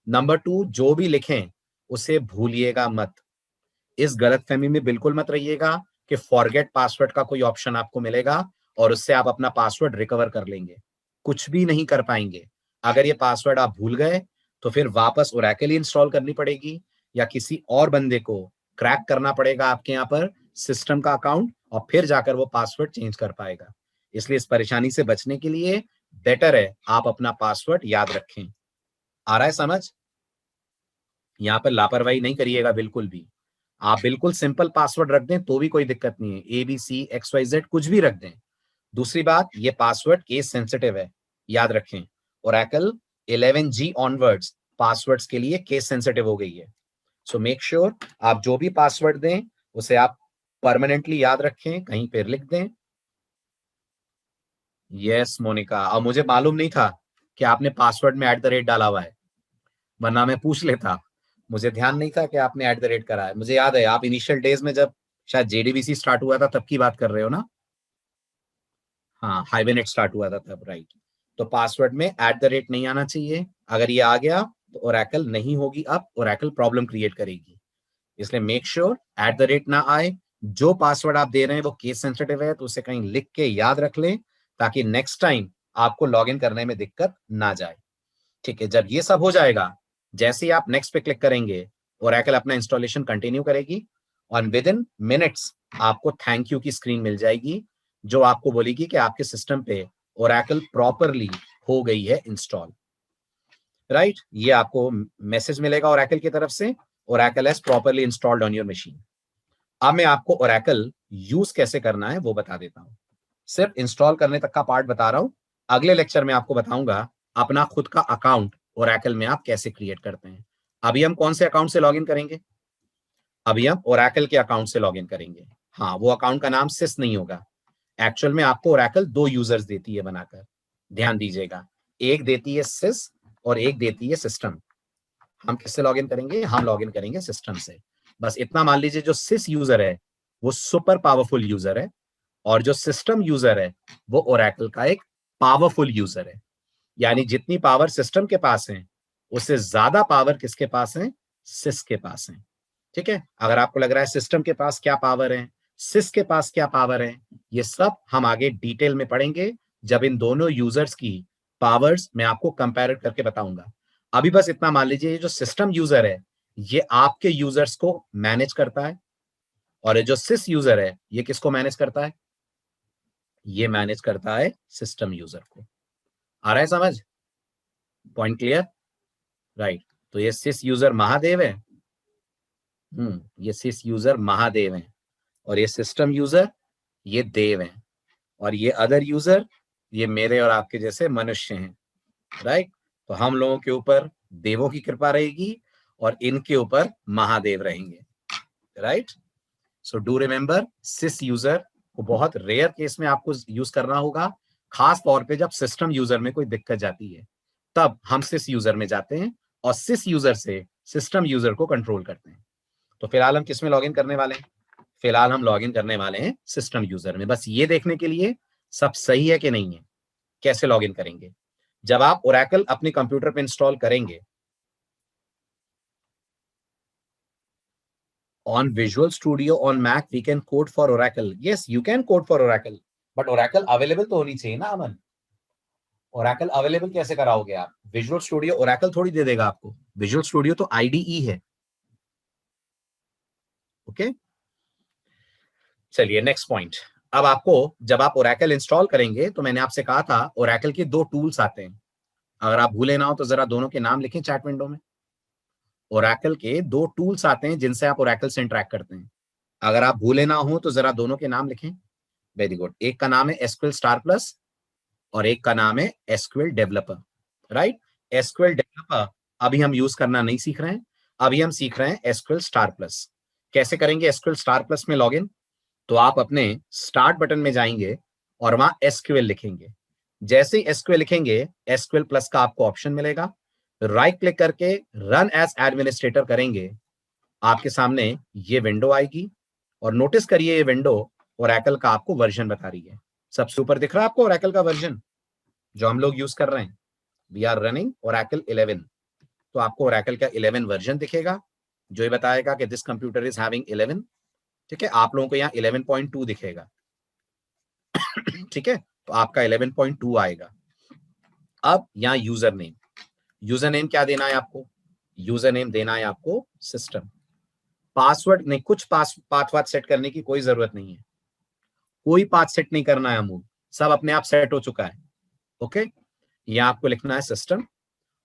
नंबर टू, जो भी लिखें उसे भूलिएगा मत। इस गलतफहमी में बिल्कुल मत रहिएगा कि फॉरगेट पासवर्ड का कोई ऑप्शन आपको मिलेगा और उससे आप अपना पासवर्ड रिकवर कर लेंगे। कुछ भी नहीं कर पाएंगे। अगर ये पासवर्ड आप भूल गए तो फिर वापस ओरेकल इंस्टॉल करनी पड़ेगी या किसी और बंदे को क्रैक करना पड़ेगा आपके यहाँ पर सिस्टम का अकाउंट और फिर जाकर वो पासवर्ड चेंज कर पाएगा। इसलिए इस परेशानी से बचने के लिए बेटर है आप अपना पासवर्ड याद रखें। आ रहा है समझ? यहाँ पर लापरवाही नहीं करिएगा बिल्कुल भी। आप बिल्कुल सिंपल पासवर्ड रख दें तो भी कोई दिक्कत नहीं है, ABCXYZ कुछ भी रख दें। दूसरी बात, ये पासवर्ड केस सेंसिटिव है, याद रखें। ओरेकल 11G ऑनवर्ड्स पासवर्ड्स के लिए केस सेंसिटिव हो गई है। सो मेक श्योर आप जो भी पासवर्ड दें उसे आप परमानेंटली याद रखें, कहीं पर लिख दें। यस मोनिका, और मुझे मालूम नहीं था कि आपने पासवर्ड में @ डाला हुआ है, वरना मैं पूछ लेता। मुझे ध्यान नहीं था कि आपने @ करा है। मुझे याद है आप इनिशियल डेज में जब शायद JDBC स्टार्ट हुआ था तब की बात कर रहे हो ना? हाँ, हाइबरनेट स्टार्ट हुआ था तब, राइट। तो पासवर्ड में @ नहीं आना चाहिए। अगर ये आ गया तो ओरेकल नहीं होगी, अब ओरेकल प्रॉब्लम क्रिएट करेगी। इसलिए मेक श्योर @ ना आए। जो पासवर्ड आप दे रहे हैं वो केस सेंसिटिव है तो उसे कहीं लिख के याद रख लें ताकि नेक्स्ट टाइम आपको लॉगिन करने में दिक्कत ना जाए। ठीक है, जब ये सब हो जाएगा, जैसे ही आप नेक्स्ट पे क्लिक करेंगे ओरेकल अपना इंस्टॉलेशन कंटिन्यू करेगी और विद इन मिनट्स आपको थैंक यू की स्क्रीन मिल जाएगी जो आपको बोलेगी कि आपके सिस्टम पे ओरेकल प्रॉपरली हो गई है इंस्टॉल, राइट? ये आपको मैसेज मिलेगा ओरेकल की तरफ से, Oracle has properly installed on your machine. अब मैं आपको ओरेकल यूज कैसे करना है वो बता देता हूं। सिर्फ इंस्टॉल करने तक का पार्ट बता रहा हूं, अगले लेक्चर में आपको बताऊंगा अपना खुद का अकाउंट ओरेकल में आप कैसे क्रिएट करते हैं। अभी हम कौन से अकाउंट से लॉगिन करेंगे? अभी हम ओरेकल के अकाउंट से लॉगिन करेंगे। हाँ, वो अकाउंट का नाम सिस नहीं होगा। एक्चुअल में आपको ओरेकल दो यूजर्स देती है बनाकर, ध्यान दीजिएगा। एक देती है सिस और एक देती है सिस्टम। हम किससे लॉगिन करेंगे? हम लॉगिन करेंगे सिस्टम से। बस इतना मान लीजिए, जो सिस यूजर है वो सुपर पावरफुल यूजर है और जो सिस्टम यूजर है वो ओरेकल का एक पावरफुल यूजर है। यानी जितनी पावर सिस्टम के पास है उससे ज्यादा पावर किसके पास है? सिस के पास है। ठीक है, अगर आपको लग रहा है सिस्टम के पास क्या पावर है, सिस के पास क्या पावर है, ये सब हम आगे डिटेल में पढ़ेंगे जब इन दोनों यूजर्स की पावर्स मैं आपको कंपेयर करके बताऊंगा। अभी बस इतना मान लीजिए, ये जो सिस्टम यूजर है ये आपके यूजर्स को मैनेज करता है, और ये जो सिस यूजर है ये किसको मैनेज करता है? ये मैनेज करता है सिस्टम यूजर को। आ रहा है समझ? Point clear? राइट। तो ये सिस यूजर महादेव है, ये सिस यूजर महादेव है, और ये सिस्टम यूजर ये देव है, और ये अदर यूजर ये मेरे और आपके जैसे मनुष्य हैं। राइट। तो हम लोगों के ऊपर देवों की कृपा रहेगी और इनके ऊपर महादेव रहेंगे। Right. So do remember, sys user को बहुत रेयर केस में आपको यूज करना होगा, खास तौर पे जब सिस्टम यूजर में कोई दिक्कत जाती है, तब हम सिस यूजर में जाते हैं और सिस यूजर से सिस्टम यूजर को कंट्रोल करते हैं। तो फिलहाल हम किस में लॉगिन करने वाले हैं? फिलहाल हम लॉगिन करने वाले हैं सिस्टम यूजर में, बस ये देखने के लिए सब सही है कि नहीं है। कैसे लॉगिन करेंगे? जब आप ओरेकल अपने कंप्यूटर पे इंस्टॉल करेंगे, on Visual Studio on Mac we can code for Oracle. Yes, you can code for Oracle, but Oracle available तो होनी चाहिए ना अमन। Oracle available कैसे कराओगे आप? Visual Studio Oracle थोड़ी दे देगा आपको, Visual Studio तो IDE है। ओके, चलिए नेक्स्ट पॉइंट। अब आपको जब आप Oracle इंस्टॉल करेंगे तो मैंने आपसे कहा था Oracle के दो टूल्स आते हैं, अगर आप भूले ना हो तो जरा दोनों के नाम लिखें चैट विंडो में। Oracle के दो टूल्स आते हैं जिनसे आप Oracle से इंटरेक्ट करते हैं, अगर आप भूले ना हो तो जरा दोनों के नाम लिखें। Very good. एक का नाम है एसक्यूएल स्टार प्लस और एक का नाम है SQL developer. Right. SQL developer अभी हम यूज करना नहीं सीख रहे हैं, अभी हम सीख रहे हैं एसक्यूएल स्टार प्लस। कैसे करेंगे एसक्यूएल स्टार प्लस में लॉगिन? तो आप अपने स्टार्ट बटन में जाएंगे और वहां एसक्यूएल लिखेंगे। जैसे ही एसक्यूएल लिखेंगे एसक्यूएल प्लस का आपको ऑप्शन मिलेगा, राइट क्लिक करके रन एज एडमिनिस्ट्रेटर करेंगे, आपके सामने ये विंडो आएगी, और नोटिस करिए ये विंडो ओरेकल का आपको वर्जन बता रही है। सबसे ऊपर दिख रहा है आपको ओरेकल का वर्जन जो हम लोग यूज कर रहे हैं, वी आर रनिंग ओरेकल 11। तो आपको ओरेकल का 11 वर्जन दिखेगा जो ये बताएगा कि दिस कंप्यूटर इज हैविंग 11। ठीक है, आप लोगों को यहाँ 11.2 दिखेगा। ठीक है, तो आपका 11.2 आएगा। अब यहाँ यूजर नेम क्या देना है आपको? यूजर नेम देना है आपको सिस्टम। पासवर्ड नहीं, कुछ पाथ सेट करने की कोई जरूरत नहीं है, कोई पाथ सेट नहीं करना है अमूल, सब अपने आप सेट हो चुका है। ओके, यहाँ आपको लिखना है सिस्टम,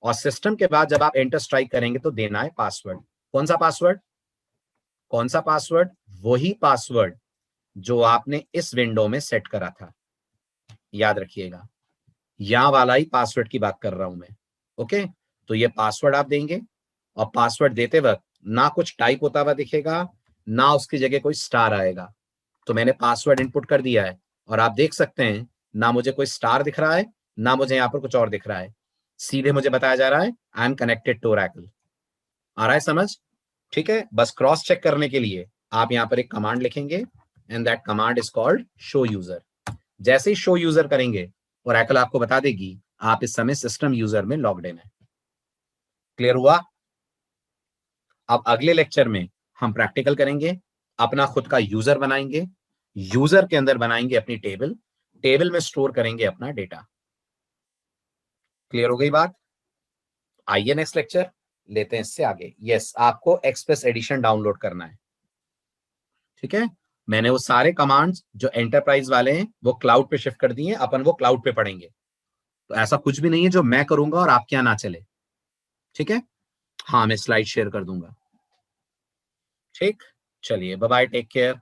और सिस्टम के बाद जब आप एंटर स्ट्राइक करेंगे तो देना है पासवर्ड। कौन सा पासवर्ड? कौन सा पासवर्ड? वही पासवर्ड जो आपने इस विंडो में सेट करा था, याद रखिएगा, यहां वाला ही पासवर्ड की बात कर रहा हूं मैं। ओके, तो ये पासवर्ड आप देंगे, और पासवर्ड देते वक्त ना कुछ टाइप होता हुआ दिखेगा, ना उसकी जगह कोई स्टार आएगा। तो मैंने पासवर्ड इनपुट कर दिया है, और आप देख सकते हैं ना मुझे कोई स्टार दिख रहा है, ना मुझे यहाँ पर कुछ और दिख रहा है, सीधे मुझे बताया जा रहा है I am connected to Oracle. आ रहा है समझ? ठीक है, बस क्रॉस चेक करने के लिए आप यहाँ पर एक कमांड लिखेंगे, and that command is called show user. जैसे ही शो यूजर करेंगे ओरेकल आपको बता देगी आप इस समय सिस्टम यूजर में लॉग्ड इन है। क्लियर हुआ? अब अगले लेक्चर में हम प्रैक्टिकल करेंगे, अपना खुद का यूजर बनाएंगे, यूजर के अंदर बनाएंगे अपनी टेबल, टेबल में स्टोर करेंगे अपना डेटा। क्लियर हो गई बात? आइए नेक्स्ट लेक्चर लेते हैं इससे आगे। यस, आपको एक्सप्रेस एडिशन डाउनलोड करना है। ठीक है, मैंने वो सारे कमांड्स जो एंटरप्राइज वाले हैं वो क्लाउड पे शिफ्ट कर दिए, अपन वो क्लाउड पे पढ़ेंगे। तो ऐसा कुछ भी नहीं है जो मैं करूंगा और आपके यहां ना चले। ठीक है, हाँ मैं स्लाइड शेयर कर दूंगा। ठीक, चलिए बाय बाय, टेक केयर।